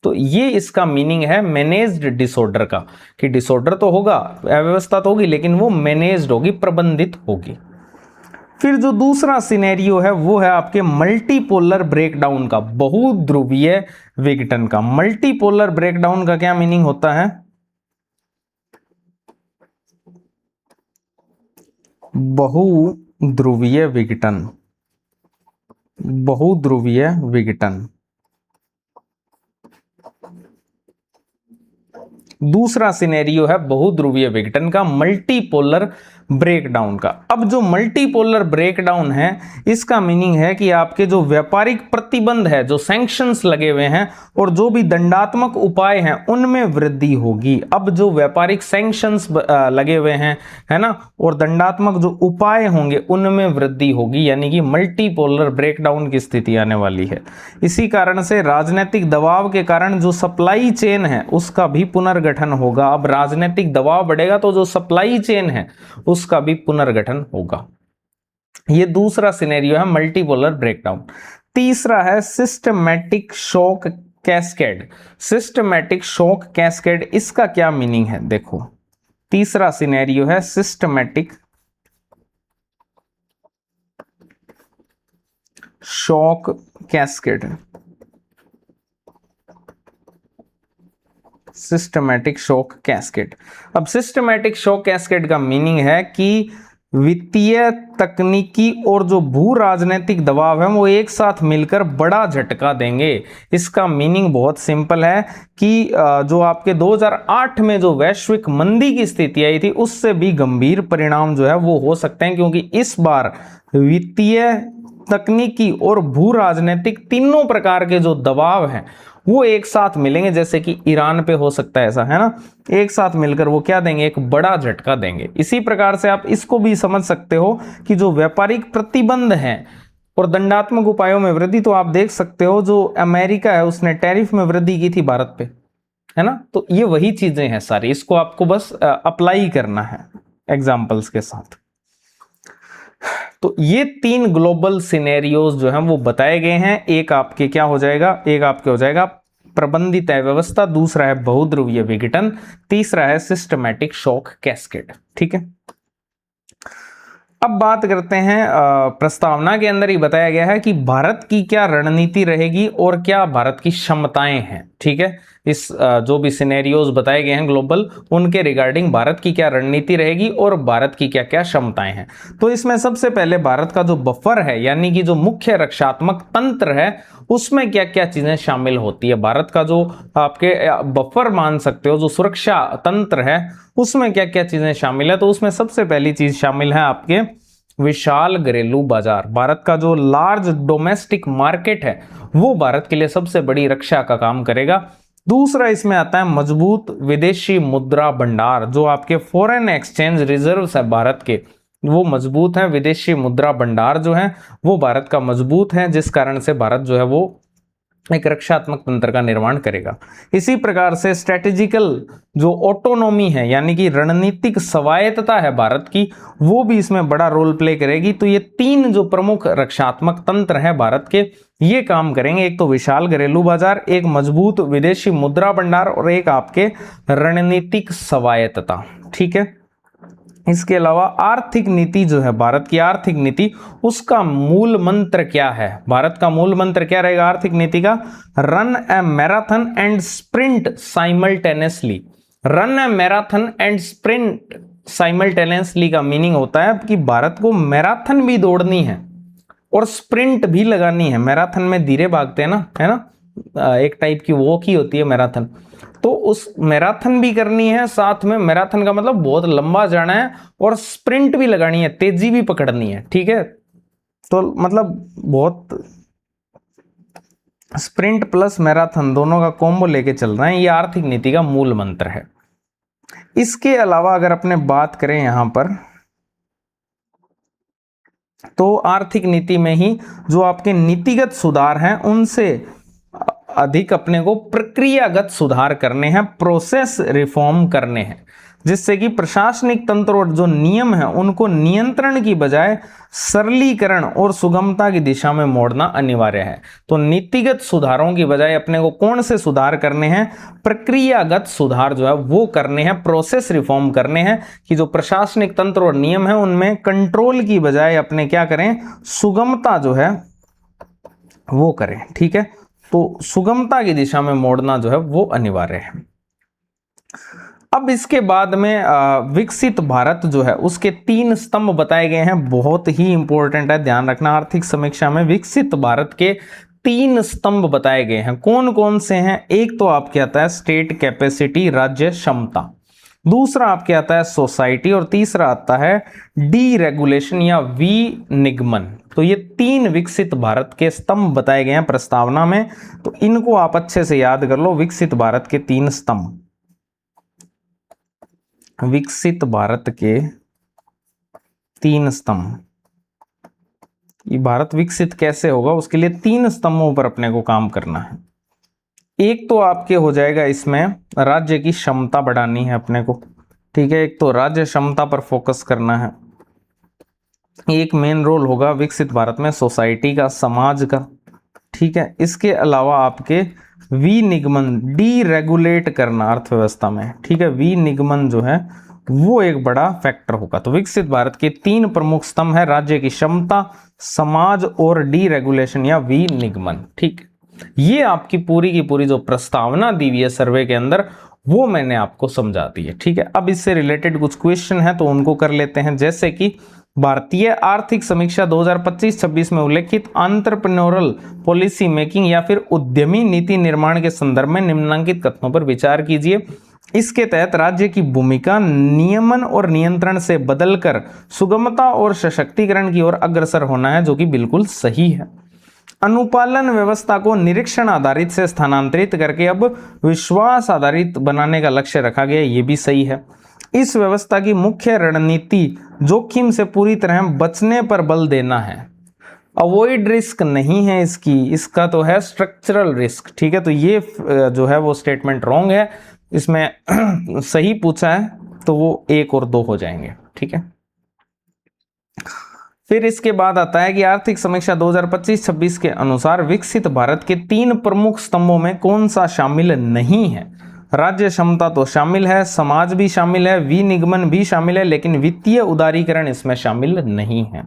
तो ये इसका मीनिंग है मैनेज्ड डिसऑर्डर का, कि डिसऑर्डर तो होगा, अव्यवस्था तो होगी लेकिन वो मैनेज्ड होगी, प्रबंधित होगी। फिर जो दूसरा सिनेरियो है वो है आपके मल्टीपोलर ब्रेकडाउन का, बहुध्रुवीय विघटन का। मल्टीपोलर ब्रेकडाउन का क्या मीनिंग होता है, बहुध्रुवीय विघटन, बहुध्रुवीय विघटन। दूसरा सिनेरियो है बहुध्रुवीय विघटन का, मल्टीपोलर ब्रेकडाउन का। अब जो मल्टीपोलर ब्रेकडाउन है इसका मीनिंग है कि आपके जो व्यापारिक प्रतिबंध है, जो सैंक्शंस लगे हुए हैं और जो भी दंडात्मक उपाय हैं उनमें वृद्धि होगी। अब जो व्यापारिक सैंक्शंस लगे हुए हैं, है ना, और दंडात्मक जो उपाय होंगे उनमें वृद्धि होगी, यानी कि मल्टीपोलर ब्रेकडाउन की स्थिति आने वाली है। इसी कारण से राजनीतिक दबाव के कारण जो सप्लाई चेन है उसका भी पुनर्गठन होगा। अब राजनीतिक दबाव बढ़ेगा तो जो सप्लाई चेन है उसका भी पुनर्गठन होगा। ये दूसरा सिनेरियो है मल्टीपोलर ब्रेकडाउन। तीसरा है systematic shock cascade. Systematic shock cascade, इसका क्या मीनिंग है, देखो, तीसरा सिनेरियो है systematic shock cascade. Systematic shock cascade, अब सिस्टमैटिक शॉक कैस्केड का मीनिंग है कि वित्तीय, तकनीकी और जो भू राजनीतिक दबाव है वो एक साथ मिलकर बड़ा झटका देंगे। इसका मीनिंग बहुत सिंपल है कि जो आपके 2008 में जो वैश्विक मंदी की स्थिति आई थी उससे भी गंभीर परिणाम जो है वो हो सकते हैं, क्योंकि इस बार वित्तीय, तकनीकी और भू राजनीतिक तीनों प्रकार के जो दबाव हैं वो एक साथ मिलेंगे। जैसे कि ईरान पे हो सकता है ऐसा, है ना, एक साथ मिलकर वो क्या देंगे, एक बड़ा झटका देंगे। इसी प्रकार से आप इसको भी समझ सकते हो कि जो व्यापारिक प्रतिबंध हैं और दंडात्मक उपायों में वृद्धि, तो आप देख सकते हो जो अमेरिका है उसने टैरिफ में वृद्धि की थी भारत पे, है ना, तो ये वही चीजें हैं सारी, इसको आपको बस अप्लाई करना है एग्जाम्पल्स के साथ। तो ये 3 ग्लोबल सिनेरियोज जो हैं वो बताए गए हैं। एक आपके क्या हो जाएगा, एक आपके हो जाएगा प्रबंधित व्यवस्था, दूसरा है बहुध्रुवीय विघटन, तीसरा है सिस्टमैटिक शॉक कैस्केड। ठीक है, अब बात करते हैं, प्रस्तावना के अंदर ही बताया गया है कि भारत की क्या रणनीति रहेगी और क्या भारत की क्षमताएं हैं। ठीक है, इस जो भी सिनेरियोज बताए गए हैं ग्लोबल, उनके रिगार्डिंग भारत की क्या रणनीति रहेगी और भारत की क्या क्या क्षमताएं हैं। तो इसमें सबसे पहले भारत का जो बफर है, यानी कि जो मुख्य रक्षात्मक तंत्र है, उसमें क्या क्या चीजें शामिल होती है। भारत का जो आपके बफर मान सकते हो, जो सुरक्षा तंत्र है, उसमें क्या क्या चीजें शामिल है। तो उसमें सबसे पहली चीज शामिल है आपके विशाल घरेलू बाजार। भारत का जो लार्ज डोमेस्टिक मार्केट है, वो भारत के लिए सबसे बड़ी रक्षा का काम करेगा। दूसरा इसमें आता है मजबूत विदेशी मुद्रा भंडार। जो आपके फॉरेन एक्सचेंज रिजर्व्स है भारत के, वो मजबूत है। विदेशी मुद्रा भंडार जो है वो भारत का मजबूत है, जिस कारण से भारत जो है वो एक रक्षात्मक तंत्र का निर्माण करेगा। इसी प्रकार से स्ट्रेटेजिकल जो ऑटोनॉमी है, यानी कि रणनीतिक स्वायत्तता है भारत की, वो भी इसमें बड़ा रोल प्ले करेगी। तो ये तीन जो प्रमुख रक्षात्मक तंत्र हैं भारत के, ये काम करेंगे। एक तो विशाल घरेलू बाजार, एक मजबूत विदेशी मुद्रा भंडार और एक आपके रणनीतिक स्वायत्तता। ठीक है। इसके अलावा आर्थिक नीति जो है, भारत की आर्थिक नीति, उसका मूल मंत्र क्या है? भारत का मूल मंत्र क्या रहेगा आर्थिक नीति का? Run A marathon and sprint simultaneously. Run A marathon and sprint simultaneously का मीनिंग होता है कि भारत को मैराथन भी दौड़नी है और स्प्रिंट भी लगानी है। मैराथन में धीरे भागते हैं ना, है ना, एक टाइप की वॉक ही होती है मैराथन। तो उस मैराथन भी करनी है, साथ में मैराथन का मतलब बहुत लंबा जाना है, और स्प्रिंट भी लगानी है, तेजी भी पकड़नी है। ठीक है। तो मतलब बहुत स्प्रिंट प्लस मैराथन दोनों का कॉम्बो लेके चल रहे हैं। ये आर्थिक नीति का मूल मंत्र है। इसके अलावा अगर अपने बात करें यहां पर, तो आर्थिक नीति में ही जो आपके नीतिगत सुधार हैं, उनसे अधिक अपने को प्रक्रियागत सुधार करने हैं, प्रोसेस रिफॉर्म करने हैं, जिससे कि प्रशासनिक तंत्र और जो नियम है उनको नियंत्रण की बजाय सरलीकरण और सुगमता की दिशा में मोड़ना अनिवार्य है। तो नीतिगत सुधारों की बजाय अपने को कौन से सुधार करने हैं? प्रक्रियागत सुधार जो है वो करने हैं, प्रोसेस रिफॉर्म करने हैं, कि जो प्रशासनिक तंत्र और नियम है उनमें कंट्रोल की बजाय अपने क्या करें? सुगमता जो है वो करें। ठीक है। तो सुगमता की दिशा में मोड़ना जो है वो अनिवार्य है। अब इसके बाद में विकसित भारत जो है उसके 3 स्तंभ बताए गए हैं, बहुत ही इंपॉर्टेंट है, ध्यान रखना। आर्थिक समीक्षा में विकसित भारत के 3 स्तंभ बताए गए हैं। कौन कौन से हैं? एक तो आपके आता है स्टेट कैपेसिटी, राज्य क्षमता। दूसरा आपके आता है सोसाइटी, और तीसरा आता है डी रेगुलेशन या विनिगमन। तो ये 3 विकसित भारत के स्तंभ बताए गए हैं प्रस्तावना में। तो इनको आप अच्छे से याद कर लो। विकसित भारत के 3 स्तंभ, विकसित भारत के 3 स्तंभ। ये भारत विकसित कैसे होगा, उसके लिए 3 स्तंभों पर अपने को काम करना है। एक तो आपके हो जाएगा इसमें राज्य की क्षमता बढ़ानी है अपने को। ठीक है। एक तो राज्य क्षमता पर फोकस करना है। एक मेन रोल होगा विकसित भारत में सोसाइटी का, समाज का। ठीक है। इसके अलावा आपके विनिगमन, डी रेगुलेट करना अर्थव्यवस्था में। ठीक है। विनिगमन जो है वो एक बड़ा फैक्टर होगा। तो विकसित भारत के 3 प्रमुख स्तंभ है, राज्य की क्षमता, समाज और डी रेगुलेशन या विनिगमन। ठीक। ये आपकी पूरी की पूरी जो प्रस्तावना दी हुई है सर्वे के अंदर, वो मैंने आपको समझा दी है। ठीक है। अब इससे रिलेटेड कुछ क्वेश्चन है तो उनको कर लेते हैं। जैसे कि भारतीय आर्थिक समीक्षा 2025-26 में उल्लेखित एंटरप्रेन्योरल पॉलिसी मेकिंग या फिर उद्यमी नीति निर्माण के संदर्भ में निम्नलिखित कथनों पर विचार कीजिए। इसके तहत राज्य की भूमिका नियमन और नियंत्रण से बदलकर सुगमता और सशक्तिकरण की ओर अग्रसर होना है, जो कि बिल्कुल सही है। अनुपालन व्यवस्था को निरीक्षण आधारित से स्थानांतरित करके अब विश्वास आधारित बनाने का लक्ष्य रखा गया, ये भी सही है। इस व्यवस्था की मुख्य रणनीति जोखिम से पूरी तरह बचने पर बल देना है। अवॉइड रिस्क नहीं है इसकी, इसका तो है स्ट्रक्चरल रिस्क। ठीक है। तो ये जो है वो स्टेटमेंट रॉन्ग है। इसमें सही पूछा है तो वो 1 और 2 हो जाएंगे। ठीक है। फिर इसके बाद आता है कि आर्थिक समीक्षा 2025-26 के अनुसार विकसित भारत के 3 प्रमुख स्तंभों में कौन सा शामिल नहीं है? राज्य क्षमता तो शामिल है, समाज भी शामिल है, विनिगमन भी शामिल है, लेकिन वित्तीय उदारीकरण इसमें शामिल नहीं है।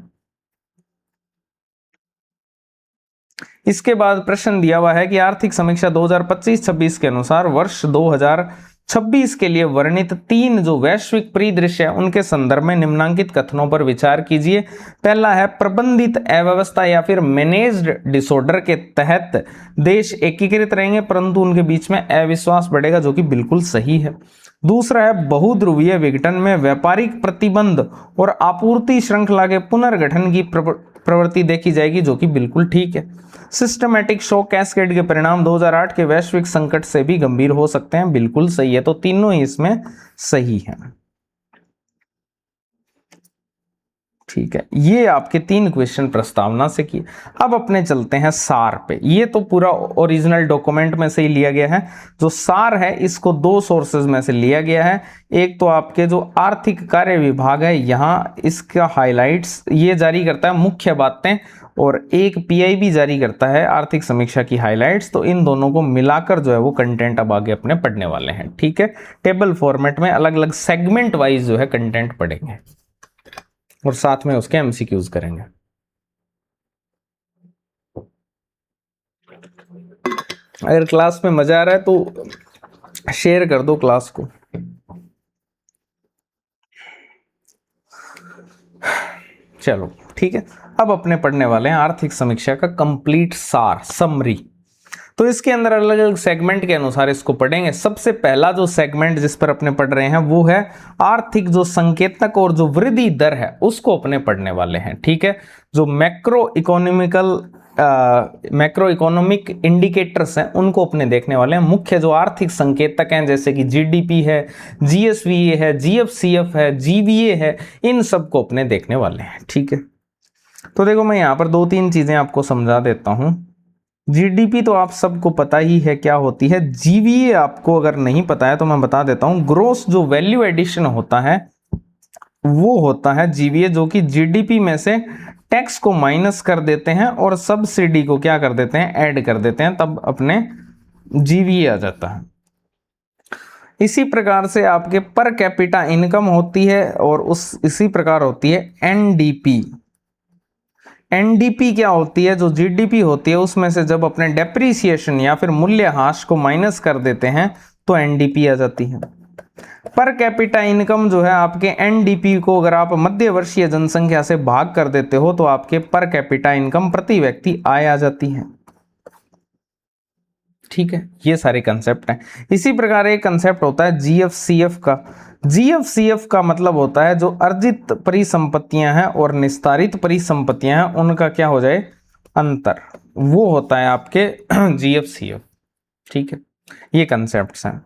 इसके बाद प्रश्न दिया हुआ है कि आर्थिक समीक्षा 2025-26 के अनुसार वर्ष 2026 के लिए वर्णित 3 जो वैश्विक परिदृश्य है उनके संदर्भ में निम्नांकित कथनों पर विचार कीजिए। पहला है, प्रबंधित अव्यवस्था या फिर मैनेज्ड डिसऑर्डर के तहत देश एकीकृत रहेंगे परंतु उनके बीच में अविश्वास बढ़ेगा, जो कि बिल्कुल सही है। दूसरा है, बहुध्रुवीय विघटन में व्यापारिक प्रतिबंध और आपूर्ति श्रृंखला के पुनर्गठन की प्रवृत्ति देखी जाएगी, जो कि बिल्कुल ठीक है। सिस्टमैटिक शॉक कैस्केड के परिणाम 2008 के वैश्विक संकट से भी गंभीर हो सकते हैं, बिल्कुल सही है। तो तीनों ही इसमें सही है। ठीक है, ये आपके 3 क्वेश्चन प्रस्तावना से किए। अब अपने चलते हैं सार पे। ये तो पूरा ओरिजिनल डॉक्यूमेंट में से ही लिया गया है। जो सार है इसको 2 सोर्सेज में से लिया गया है। एक तो आपके जो आर्थिक कार्य विभाग है, यहाँ इसका हाइलाइट्स ये जारी करता है मुख्य बातें, और एक पीआईबी जारी करता है आर्थिक समीक्षा की हाइलाइट्स। तो इन दोनों को मिलाकर जो है वो कंटेंट अब आगे अपने पढ़ने वाले हैं। ठीक है, टेबल फॉर्मेट में अलग अलग सेगमेंट वाइज जो है कंटेंट पढ़ेंगे और साथ में उसके एमसीक्यूज करेंगे। अगर क्लास में मजा आ रहा है तो शेयर कर दो क्लास को। चलो ठीक है, अब अपने पढ़ने वाले हैं आर्थिक समीक्षा का कंप्लीट सार, समरी। तो इसके अंदर अलग अलग सेगमेंट के अनुसार इसको पढ़ेंगे। सबसे पहला जो सेगमेंट जिस पर अपने पढ़ रहे हैं वो है आर्थिक जो संकेतक और जो वृद्धि दर है उसको अपने पढ़ने वाले हैं। ठीक है, जो मैक्रो इकोनॉमिक इंडिकेटर्स हैं उनको अपने देखने वाले हैं। मुख्य जो आर्थिक संकेतक हैं जैसे कि जीडीपी है, जीएसवीए है, जीएफसीएफ है, जीवीए है, इन सबको अपने देखने वाले हैं। ठीक है, तो देखो मैं यहाँ पर 2-3 चीजें आपको समझा देता हूं। जीडीपी तो आप सबको पता ही है क्या होती है। जीवीए आपको अगर नहीं पता है तो मैं बता देता हूं। ग्रोस जो वैल्यू एडिशन होता है वो होता है जीवीए, जो कि जीडीपी में से टैक्स को माइनस कर देते हैं और सब्सिडी को क्या कर देते हैं, ऐड कर देते हैं, तब अपने जीवीए आ जाता है। इसी प्रकार से आपके पर कैपिटा इनकम होती है और इसी प्रकार होती है एनडीपी। एनडीपी क्या होती है, जो जीडीपी होती है उसमें से जब अपने डेप्रीसिएशन या फिर मूल्यह्रास को माइनस कर देते हैं तो एनडीपी आ जाती है। पर कैपिटा इनकम जो है आपके एनडीपी को अगर आप मध्यवर्षीय जनसंख्या से भाग कर देते हो तो आपके पर कैपिटा इनकम प्रति व्यक्ति आय आ जाती है। ठीक है, ये सारे कंसेप्ट हैं। इसी प्रकार एक कंसेप्ट होता है जीएफसीएफ का। जीएफसीएफ का मतलब होता है जो अर्जित परिसंपत्तियां हैं और निस्तारित परिसंपत्तियां हैं उनका क्या हो जाए, अंतर, वो होता है आपके जीएफसीएफ। ठीक है, ये कंसेप्ट्स हैं।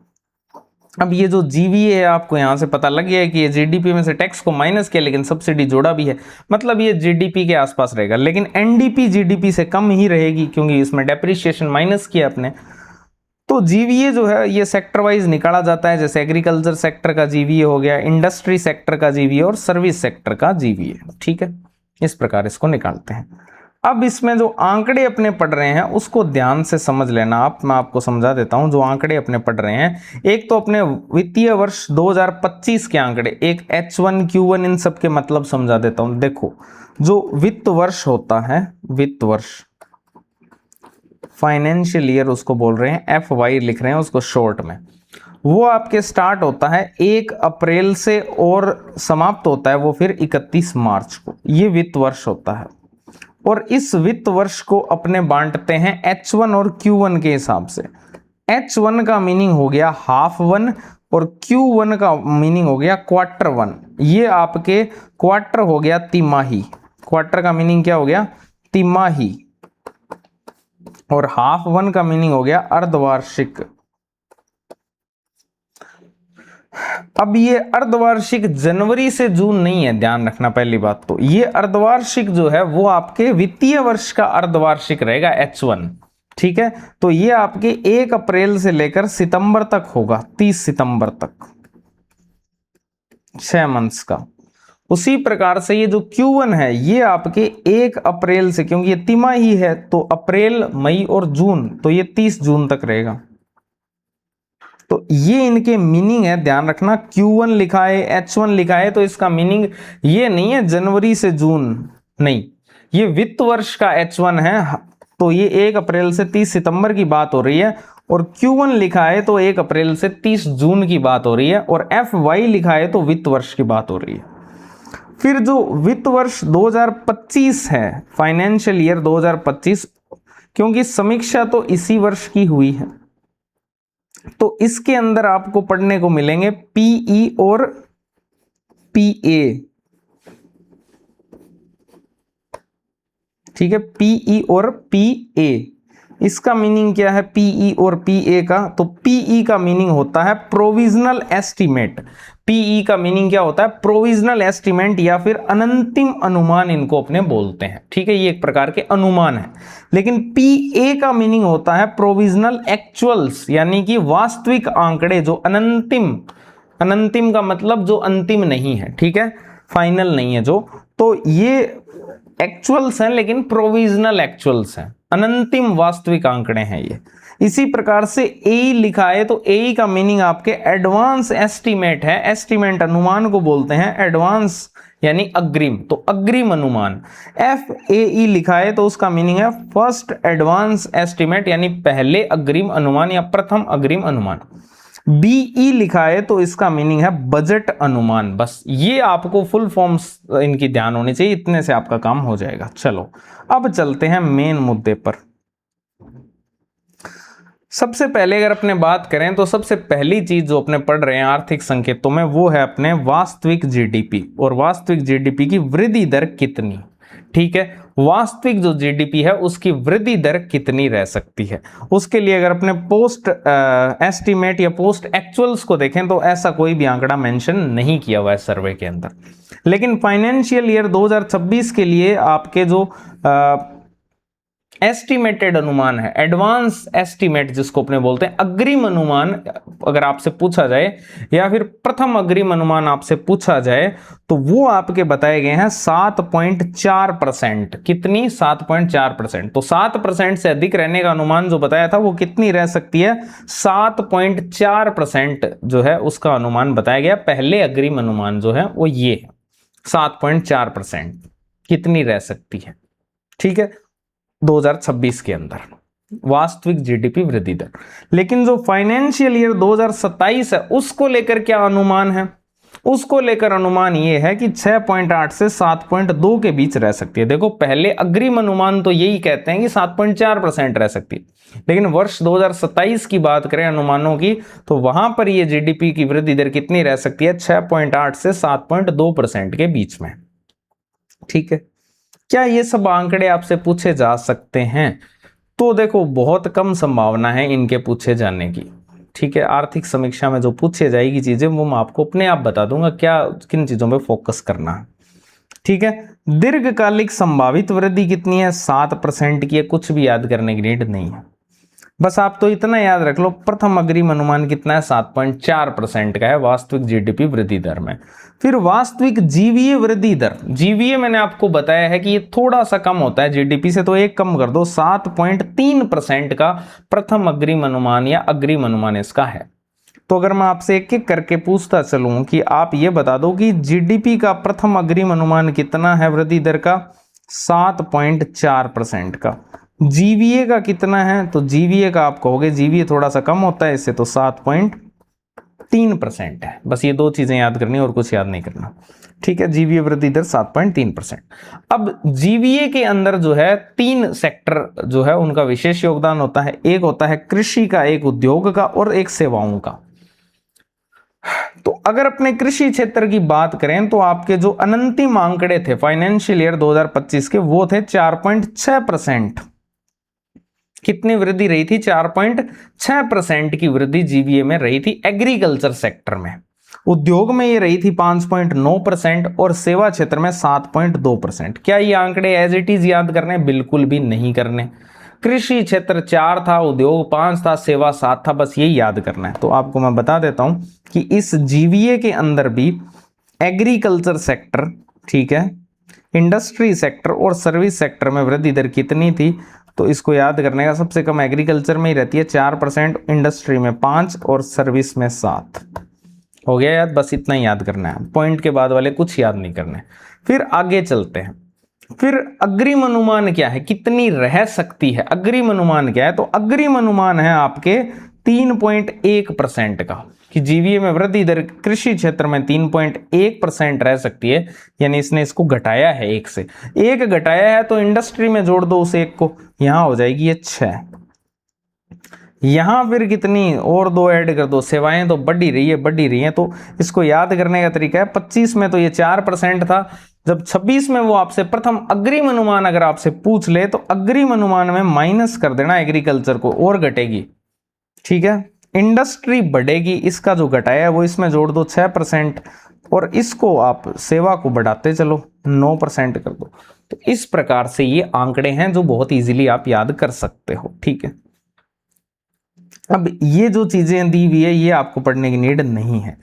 अब ये जो जीवीए है आपको यहां से पता लग गया है कि ये जीडीपी में से टैक्स को माइनस किया लेकिन सब्सिडी जोड़ा भी है, मतलब ये जीडीपी के आसपास रहेगा। लेकिन एनडीपी जीडीपी से कम ही रहेगी क्योंकि इसमें डेप्रिसिएशन माइनस किया अपने। तो जीवीए जो है ये सेक्टर वाइज निकाला जाता है, जैसे एग्रीकल्चर सेक्टर का जीवीए हो गया, इंडस्ट्री सेक्टर का जीवीए और सर्विस सेक्टर का जीवीए। ठीक है, इस प्रकार इसको निकालते हैं। अब इसमें जो आंकड़े अपने पढ़ रहे हैं उसको ध्यान से समझ लेना आप। मैं आपको समझा देता हूं जो आंकड़े अपने पढ़ रहे हैं। एक तो अपने वित्तीय वर्ष 2025 के आंकड़े, एक H1 Q1, इन सब के मतलब समझा देता हूं। देखो, जो वित्त वर्ष होता है, वित्त वर्ष, फाइनेंशियल ईयर उसको बोल रहे हैं, FY लिख रहे हैं उसको शॉर्ट में, वो आपके स्टार्ट होता है 1 अप्रैल से और समाप्त होता है वो फिर 31 मार्च को। ये वित्त वर्ष होता है और इस वित्त वर्ष को अपने बांटते हैं H1 और Q1 के हिसाब से। H1 का मीनिंग हो गया हाफ वन और Q1 का मीनिंग हो गया क्वार्टर वन। ये आपके क्वार्टर हो गया तिमाही, क्वार्टर का मीनिंग क्या हो गया, तिमाही, और हाफ वन का मीनिंग हो गया अर्धवार्षिक। अब ये अर्धवार्षिक जनवरी से जून नहीं है, ध्यान रखना पहली बात। तो ये अर्धवार्षिक जो है वो आपके वित्तीय वर्ष का अर्धवार्षिक रहेगा H1। ठीक है, तो ये आपके 1 अप्रैल से लेकर सितंबर तक होगा, 30 सितंबर तक, 6 मंथ्स का। उसी प्रकार से ये जो Q1 है ये आपके 1 अप्रैल से, क्योंकि ये तिमाही है तो अप्रैल, मई और जून, तो ये 30 जून तक रहेगा। तो ये इनके मीनिंग है, ध्यान रखना। Q1 लिखा है, H1 लिखा है, तो इसका मीनिंग ये नहीं है जनवरी से जून, नहीं, ये वित्त वर्ष का H1 है तो ये 1 अप्रैल से 30 सितंबर की बात हो रही है, और Q1 लिखा है तो 1 अप्रैल से 30 जून की बात हो रही है, और FY लिखा है तो वित्त वर्ष की बात हो रही है। फिर जो वित्त वर्ष 2025 है, फाइनेंशियल ईयर 2025, क्योंकि समीक्षा तो इसी वर्ष की हुई है, तो इसके अंदर आपको पढ़ने को मिलेंगे PE और PA। ठीक है, PE और PA, इसका मीनिंग क्या है PE और PA का? तो PE का मीनिंग होता है प्रोविजनल एस्टीमेट। PE का मीनिंग क्या होता है? प्रोविजनल एस्टीमेट या फिर अनंतिम अनुमान इनको अपने बोलते हैं। ठीक है, ये एक प्रकार के अनुमान है। लेकिन PA का मीनिंग होता है प्रोविजनल एक्चुअल्स, यानी कि वास्तविक आंकड़े जो अनंतिम का मतलब जो अंतिम नहीं है, ठीक है, फाइनल नहीं है जो, तो ये एक्चुअल्स हैं लेकिन प्रोविजनल एक्चुअल्स हैं, अनंतिम वास्तविक आंकड़े हैं ये। इसी प्रकार से AE लिखा है तो AE का मीनिंग आपके एडवांस एस्टीमेट है। एस्टीमेट अनुमान को बोलते हैं, एडवांस यानी अग्रिम, तो अग्रिम अनुमान। FAE लिखा है तो उसका मीनिंग है फर्स्ट एडवांस एस्टीमेट, यानी पहले अग्रिम अनुमान या प्रथम अग्रिम अनुमान। BE लिखा है तो इसका मीनिंग है बजट अनुमान। बस ये आपको फुल फॉर्म्स इनकी ध्यान होनी चाहिए, इतने से आपका काम हो जाएगा। चलो अब चलते हैं मेन मुद्दे पर। सबसे पहले अगर अपने बात करें तो सबसे पहली चीज जो अपने पढ़ रहे हैं आर्थिक संकेतों में, वो है अपने वास्तविक GDP। और वास्तविक GDP की वृद्धि दर कितनी, ठीक है, वास्तविक जो GDP है उसकी वृद्धि दर कितनी रह सकती है। उसके लिए अगर अपने पोस्ट एस्टीमेट या पोस्ट एक्चुअल्स को देखें तो ऐसा कोई भी आंकड़ा मेंशन नहीं किया हुआ है सर्वे के अंदर। लेकिन फाइनेंशियल ईयर 2026 के लिए आपके जो एस्टिमेटेड अनुमान है, एडवांस एस्टिमेट जिसको अपने बोलते हैं, अग्रिम अनुमान अगर आपसे पूछा जाए या फिर प्रथम अग्रिम अनुमान आपसे पूछा जाए, तो वो आपके बताए गए हैं 7.4%। कितनी? 7.4%। तो 7% से अधिक रहने का अनुमान जो बताया था वो कितनी रह सकती है? 7.4% जो है उसका अनुमान बताया गया। पहले अग्रिम अनुमान जो है वो ये है 7.4% कितनी रह सकती है, ठीक है, 2026 के अंदर वास्तविक GDP वृद्धि दर। लेकिन जो फाइनेंशियल ईयर 2027 है उसको लेकर क्या अनुमान है? उसको लेकर अनुमान ये है कि 6.8 से 7.2 के बीच रह सकती है। देखो पहले अग्रिम अनुमान तो यही कहते हैं कि 7.4% रह सकती है, लेकिन वर्ष 2027 की बात करें अनुमानों की, तो वहां पर ये GDP की वृद्धि दर कितनी रह सकती है? 6.8 से 7.2% के बीच में। ठीक है, क्या ये सब आंकड़े आपसे पूछे जा सकते हैं? तो देखो बहुत कम संभावना है इनके पूछे जाने की। ठीक है, आर्थिक समीक्षा में जो पूछे जाएगी चीजें वो मैं आपको अपने आप बता दूंगा क्या किन चीजों पे फोकस करना है। ठीक है, दीर्घकालिक संभावित वृद्धि कितनी है? 7% की है, कुछ भी याद करने की नीड नहीं है। बस आप तो इतना याद रख लो, प्रथम अग्रिम अनुमान कितना है? 7.4% का है वास्तविक GDP वृद्धि दर में। फिर वास्तविक जीवीए वृद्धि दर, जीवीए मैंने आपको बताया है कि ये थोड़ा सा कम होता है GDP से, तो एक कम कर दो, 7.3% का प्रथम अग्रिम अनुमान या अग्रिम अनुमान इसका है। तो अगर मैं आपसे एक एक करके पूछता चलूं कि आप ये बता दो कि GDP का प्रथम अग्रिम अनुमान कितना है वृद्धि दर का? 7.4% का। जीवीए का कितना है? तो जीवीए का आप कहोगे जीवीए थोड़ा सा कम होता है इससे, तो 7.3% है। बस ये दो चीजें याद करनी और कुछ याद नहीं करना। ठीक है, जीवीए वृद्धि दर 7.3%। अब जीवीए के अंदर जो है 3 सेक्टर जो है उनका विशेष योगदान होता है। एक होता है कृषि का, एक उद्योग का और एक सेवाओं का। तो अगर अपने कृषि क्षेत्र की बात करें तो आपके जो अनंतिम आंकड़े थे फाइनेंशियल ईयर 2025 के, वो थे 4.6%। कितनी वृद्धि रही थी? 4.6% की वृद्धि जीवीए में रही थी एग्रीकल्चर सेक्टर में। उद्योग में ये रही थी 5.9% और सेवा क्षेत्र में 7.2%। क्या ये आंकड़े एज इट इज याद करने? बिल्कुल भी नहीं करने। कृषि क्षेत्र 4 था, उद्योग 5 था, सेवा 7 था, बस यही याद करना है। तो आपको मैं बता देता हूं कि इस जीवीए के अंदर भी एग्रीकल्चर सेक्टर, ठीक है, इंडस्ट्री सेक्टर और सर्विस सेक्टर में वृद्धि दर कितनी थी? तो इसको याद करने का, सबसे कम एग्रीकल्चर में ही रहती है 4%, इंडस्ट्री में 5 और सर्विस में 7। हो गया याद? बस इतना ही याद करना है, पॉइंट के बाद वाले कुछ याद नहीं करने। फिर आगे चलते हैं। फिर अग्रिम अनुमान क्या है, कितनी रह सकती है, अग्रिम अनुमान क्या है, तो अग्रिम अनुमान है आपके 3.1% का, कि जीवीए में वृद्धि दर कृषि क्षेत्र में 3.1% रह सकती है, यानी इसने इसको घटाया है, एक से एक घटाया है, तो इंडस्ट्री में जोड़ दो उस एक को, यहां हो जाएगी ये 6, यहां फिर कितनी और 2 ऐड कर दो, सेवाएं तो बढ़ ही रही है, तो इसको याद करने का तरीका है, 25 में तो ये 4% था, जब 26 में वो आपसे प्रथम अग्रिम अनुमान अगर आपसे पूछ ले तो अग्रिम अनुमान में माइनस कर देना एग्रीकल्चर को, और घटेगी, ठीक है, इंडस्ट्री बढ़ेगी, इसका जो घटाया है वो इसमें जोड़ दो 6%, और इसको आप सेवा को बढ़ाते चलो 9% कर दो। तो इस प्रकार से ये आंकड़े हैं जो बहुत इजीली आप याद कर सकते हो, ठीक है। अब ये जो चीजें दी हुई है ये आपको पढ़ने की नीड नहीं है।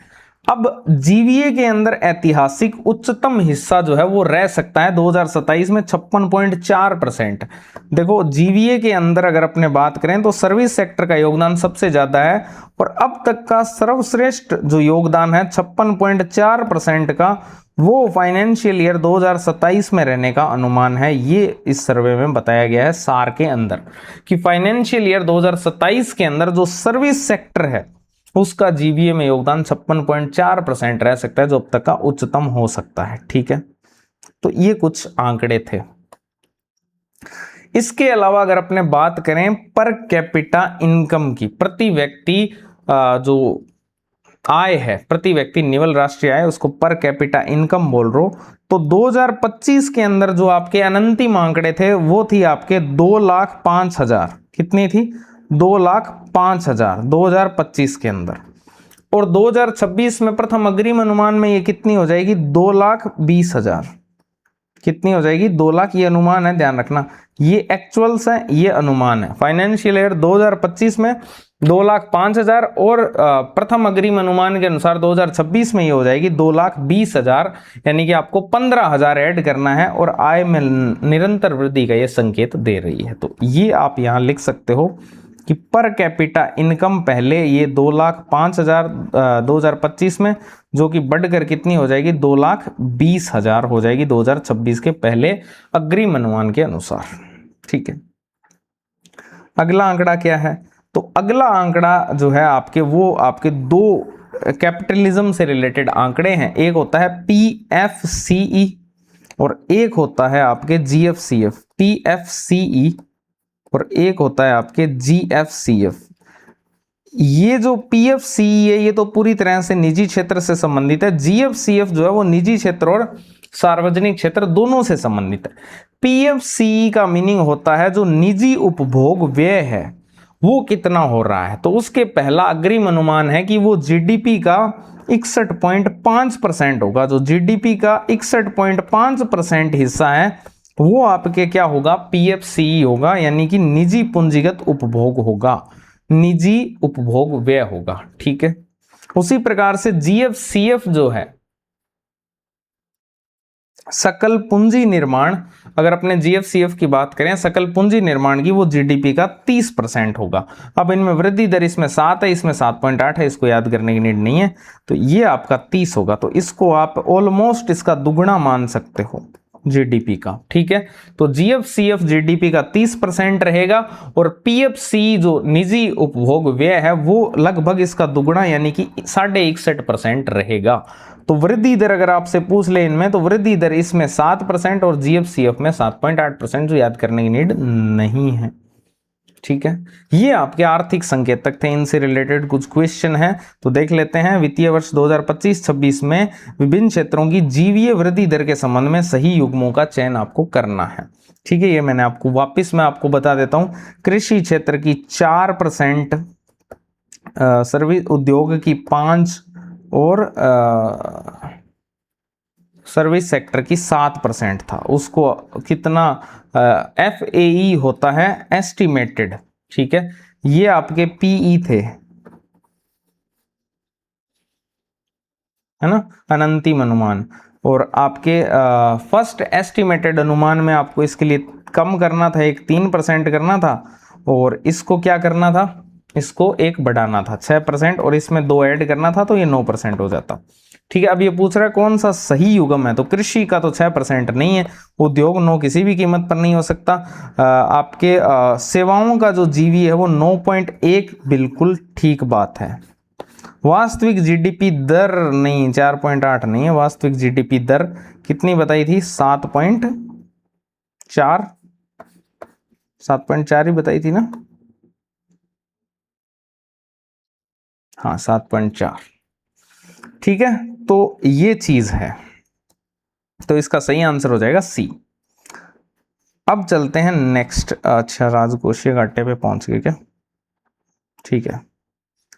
अब जीवीए के अंदर ऐतिहासिक उच्चतम हिस्सा जो है वो रह सकता है 2027 में 56.4%। देखो जीवीए के अंदर अगर अपने बात करें तो सर्विस सेक्टर का योगदान सबसे ज्यादा है, और अब तक का सर्वश्रेष्ठ जो योगदान है 56.4% का, वो फाइनेंशियल ईयर 2027 में रहने का अनुमान है। ये इस सर्वे में बताया गया है सार के अंदर, कि फाइनेंशियल ईयर 2027 के अंदर जो सर्विस सेक्टर है उसका जीवीए में योगदान 56.4% रह सकता है, जो अब तक का उच्चतम हो सकता है, ठीक है। तो ये कुछ आंकड़े थे। इसके अलावा अगर अपने बात करें पर कैपिटा इनकम की, प्रति व्यक्ति जो आय है, प्रति व्यक्ति निवल राष्ट्रीय आय, उसको पर कैपिटा इनकम बोल रहे हो, तो 2025 के अंदर जो आपके अनंतिम आंकड़े थे वो थी आपके 2,05,000, कितनी थी, 2,05,000 2025 के अंदर, और 2026 में प्रथम अग्रिम अनुमान में ये कितनी हो जाएगी, 2,20,000, कितनी हो जाएगी, 2 लाख, ये अनुमान है, ध्यान रखना, ये एक्चुअल्स है, ये अनुमान है। फाइनेंशियल ईयर 2025 में 2,05,000, और प्रथम अग्रिम अनुमान के अनुसार 2026 में ये हो जाएगी 2,20,000, यानी कि आपको 15,000 ऐड करना है, और आय में निरंतर वृद्धि का ये संकेत दे रही है। तो ये आप यहां लिख सकते हो कि पर कैपिटा इनकम पहले ये 2,05,000 2025 में, जो कि बढ़कर कितनी हो जाएगी, 2,20,000 हो जाएगी 2026 के पहले अग्रिम अनुमान के अनुसार, ठीक है। अगला आंकड़ा क्या है, तो अगला आंकड़ा जो है आपके, वो आपके 2 कैपिटलिज्म से रिलेटेड आंकड़े हैं। एक होता है PFCE और एक होता है आपके GFCF। PFCE और एक होता है आपके GFCF। ये जो PFCE है ये तो पूरी तरह से निजी क्षेत्र से संबंधित है, GFCF जो है वो निजी क्षेत्र और सार्वजनिक क्षेत्र दोनों से संबंधित है। PFCE का मीनिंग होता है जो निजी उपभोग व्यय है वो कितना हो रहा है, तो उसके पहला अग्रिम अनुमान है कि वो GDP का 61.5% होगा। जो GDP का 61.5% हिस्सा है वो आपके क्या होगा, PFCE होगा, यानी कि निजी पूंजीगत उपभोग होगा, निजी उपभोग व्यय होगा, ठीक है। उसी प्रकार से GFCF जो है सकल पूंजी निर्माण, अगर अपने GFCF की बात करें सकल पूंजी निर्माण की, वो GDP का 30% होगा। अब इनमें वृद्धि दर इसमें 7 है, इसमें 7.8 है, इसको याद करने की नीड नहीं है, तो ये आपका 30 होगा, तो इसको आप ऑलमोस्ट इसका दुगुना मान सकते हो GDP का, ठीक है। तो GFCF GDP का 30% रहेगा, और PFCE जो निजी उपभोग व्यय है वो लगभग इसका दुगुना यानी कि 61.5% रहेगा। तो वृद्धि दर अगर आपसे पूछ ले इनमें, तो वृद्धि दर इसमें 7% और GFCF में 7.8%, जो याद करने की नीड नहीं है, ठीक है। ये आपके आर्थिक संकेतक थे, इनसे रिलेटेड कुछ क्वेश्चन हैं तो देख लेते हैं। वित्तीय वर्ष 2025-26 में विभिन्न क्षेत्रों की जीवीय वृद्धि दर के संबंध में सही युग्मों का चयन आपको करना है, ठीक है। ये मैंने आपको वापस मैं आपको बता देता हूं, कृषि क्षेत्र की 4%, सर्विस उद्योग की 5% और सर्विस सेक्टर की 7% था। उसको कितना FAE होता है, एस्टिमेटेड, ठीक है। ये आपके PE थे, है ना, अनंतिम अनुमान। और आपके फर्स्ट एस्टिमेटेड अनुमान में आपको इसके लिए कम करना था, एक 3% करना था, और इसको क्या करना था, इसको एक बढ़ाना था 6%, और इसमें 2 ऐड करना था, तो ये 9% हो जाता, ठीक है। अब ये पूछ रहा है कौन सा सही युग्म है, तो कृषि का तो 6% नहीं है, उद्योग 9 किसी भी कीमत पर नहीं हो सकता। आपके सेवाओं का जो जीवी है वो 9.1 बिल्कुल ठीक बात है। वास्तविक जीडीपी दर नहीं, 4.8 नहीं है, वास्तविक जीडीपी दर कितनी बताई थी, 7.4, 7.4 ही बताई थी ना, हाँ 7.4, ठीक है। तो ये चीज है, तो इसका सही आंसर हो जाएगा सी। अब चलते हैं नेक्स्ट। अच्छा, राजकोषीय घाटे पे पहुंच गए क्या, ठीक है।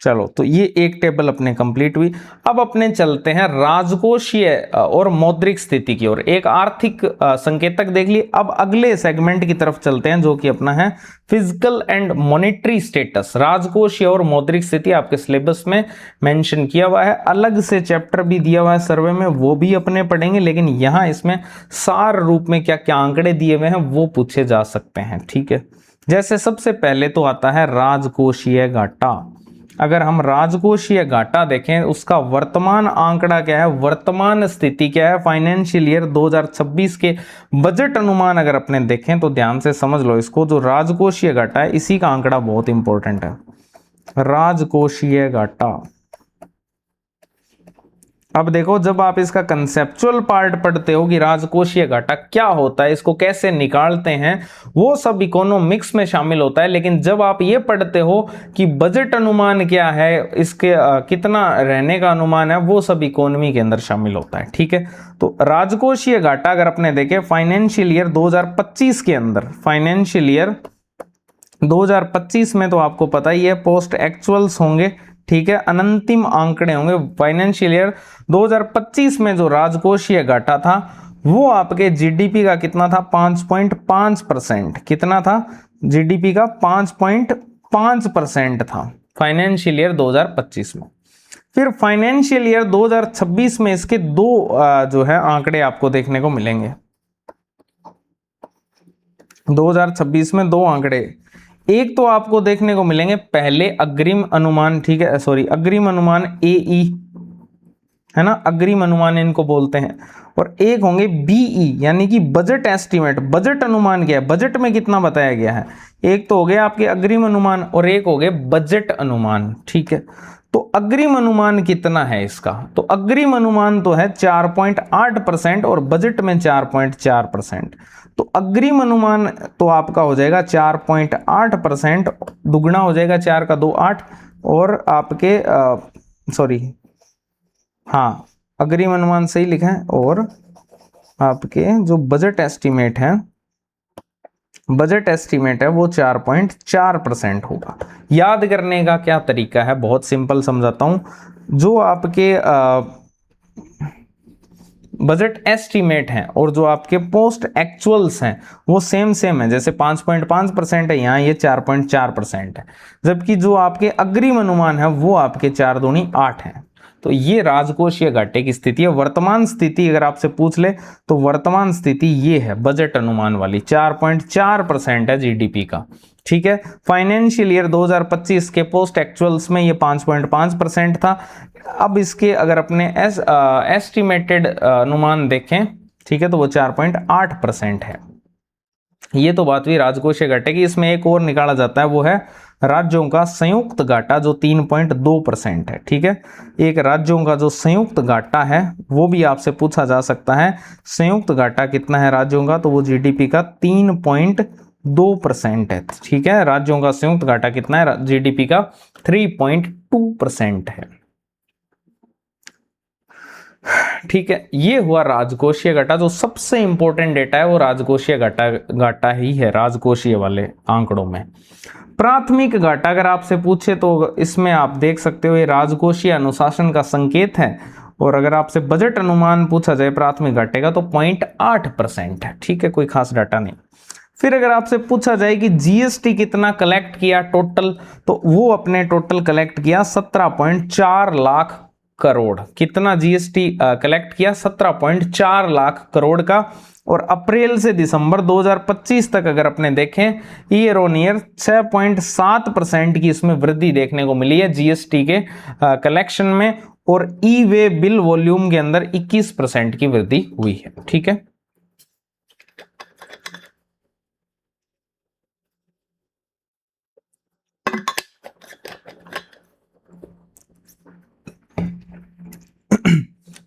चलो, तो ये एक टेबल अपने कंप्लीट हुई। अब अपने चलते हैं राजकोषीय और मौद्रिक स्थिति की ओर। एक आर्थिक संकेतक देख लिए, अब अगले सेगमेंट की तरफ चलते हैं जो कि अपना है फिजिकल एंड मॉनेटरी स्टेटस। राजकोषीय और मौद्रिक स्थिति आपके सिलेबस में मेंशन किया हुआ है, अलग से चैप्टर भी दिया हुआ है सर्वे में, वो भी अपने पढ़ेंगे, लेकिन यहां इसमें सार रूप में क्या क्या आंकड़े दिए हुए हैं वो पूछे जा सकते हैं, ठीक है। जैसे सबसे पहले तो आता है राजकोषीय घाटा। अगर हम राजकोषीय घाटा देखें, उसका वर्तमान आंकड़ा क्या है, वर्तमान स्थिति क्या है, फाइनेंशियल ईयर 2026 के बजट अनुमान अगर अपने देखें तो ध्यान से समझ लो इसको। जो राजकोषीय घाटा है इसी का आंकड़ा बहुत इंपॉर्टेंट है, राजकोषीय घाटा। अब देखो, जब आप इसका कंसेप्चुअल पार्ट पढ़ते हो कि राजकोषीय घाटा क्या होता है, इसको कैसे निकालते हैं, वो सब इकोनॉमिक्स में शामिल होता है। लेकिन जब आप ये पढ़ते हो कि बजट अनुमान क्या है, इसके कितना रहने का अनुमान है, वो सब इकोनॉमी के अंदर शामिल होता है, ठीक है। तो राजकोषीय घाटा अगर अपने देखें फाइनेंशियल ईयर 2025 के अंदर, फाइनेंशियल ईयर 2025 में तो आपको पता ही है पोस्ट एक्चुअल्स होंगे, ठीक है, अनंतिम आंकड़े होंगे। फाइनेंशियल ईयर 2025 में जो राजकोषीय घाटा था वो आपके जीडीपी का कितना था, 5.5%। कितना था, जीडीपी का 5.5% था फाइनेंशियल ईयर 2025 में। फिर फाइनेंशियल ईयर 2026 में इसके दो जो है आंकड़े आपको देखने को मिलेंगे। 2026 में दो आंकड़े, एक तो आपको देखने को मिलेंगे पहले अग्रिम अनुमान, ठीक है, सॉरी अग्रिम अनुमान AE है ना, अग्रिम अनुमान इनको बोलते हैं, और एक होंगे BE यानी कि बजट एस्टीमेट। बजट अनुमान क्या है, बजट में कितना बताया गया है, एक तो हो गया आपके अग्रिम अनुमान और एक हो गए बजट अनुमान, ठीक है। तो अग्रिम अनुमान कितना है इसका, तो अग्रिम अनुमान तो है 4.8% और बजट में 4.4%। तो अग्रिम अनुमान तो आपका हो जाएगा 4.8%, दुगना हो जाएगा, 4 का 2 8, और आपके सॉरी हाँ अग्रिम अनुमान सही लिखा है, और आपके जो बजट एस्टीमेट है, बजट एस्टीमेट है वो 4.4% होगा। याद करने का क्या तरीका है, बहुत सिंपल समझाता हूं। जो आपके बजट एस्टीमेट हैं और जो आपके पोस्ट एक्चुअल्स हैं वो सेम है, जैसे 5.5% है यहाँ, ये 4.4% है, जबकि जो आपके अग्रिम अनुमान है वो आपके 4 दूनी 8 है। तो ये राजकोषीय घाटे की स्थिति है। वर्तमान स्थिति अगर आपसे पूछ ले तो वर्तमान स्थिति ये है बजट अनुमान वाली, 4.4% है जीडीपी का, ठीक है। फाइनेंशियल ईयर 2025 के पोस्ट एक्चुअल्स में ये 5.5% था। अब इसके अगर अपने एस्टिमेटेड अनुमान देखें, ठीक है, तो वो 4.8% है। ये तो बात हुई राजकोषीय घाटे की। इसमें एक और निकाला जाता है, वो है राज्यों का संयुक्त घाटा जो 3.2% है, ठीक है। एक राज्यों का जो संयुक्त घाटा है वो भी आपसे पूछा जा सकता है, संयुक्त घाटा कितना है राज्यों का, तो वो जीडीपी का 3.2% है, ठीक है। राज्यों का संयुक्त घाटा कितना है, जीडीपी का 3.2% है, ठीक है। ये हुआ राजकोषीय घाटा। जो सबसे इंपॉर्टेंट डेटा है वो राजकोषीय घाटा ही है राजकोषीय वाले आंकड़ों में। प्राथमिक घाटा अगर आपसे पूछे तो इसमें आप देख सकते हो ये राजकोषीय अनुशासन का संकेत है, और अगर आपसे बजट अनुमान पूछा जाए प्राथमिक घाटे का तो 0.8% है, ठीक है, कोई खास डाटा नहीं। फिर अगर आपसे पूछा जाए कि जीएसटी कितना कलेक्ट किया टोटल, तो वो अपने टोटल कलेक्ट किया 17.4 लाख करोड़। कितना जीएसटी कलेक्ट किया, 17.4 लाख करोड़ का। और अप्रैल से दिसंबर 2025 तक अगर अपने देखें ईयर ऑन ईयर 6.7% की इसमें वृद्धि देखने को मिली है जीएसटी के कलेक्शन में। और ई वे बिल वॉल्यूम के अंदर 21% की वृद्धि हुई है। ठीक है,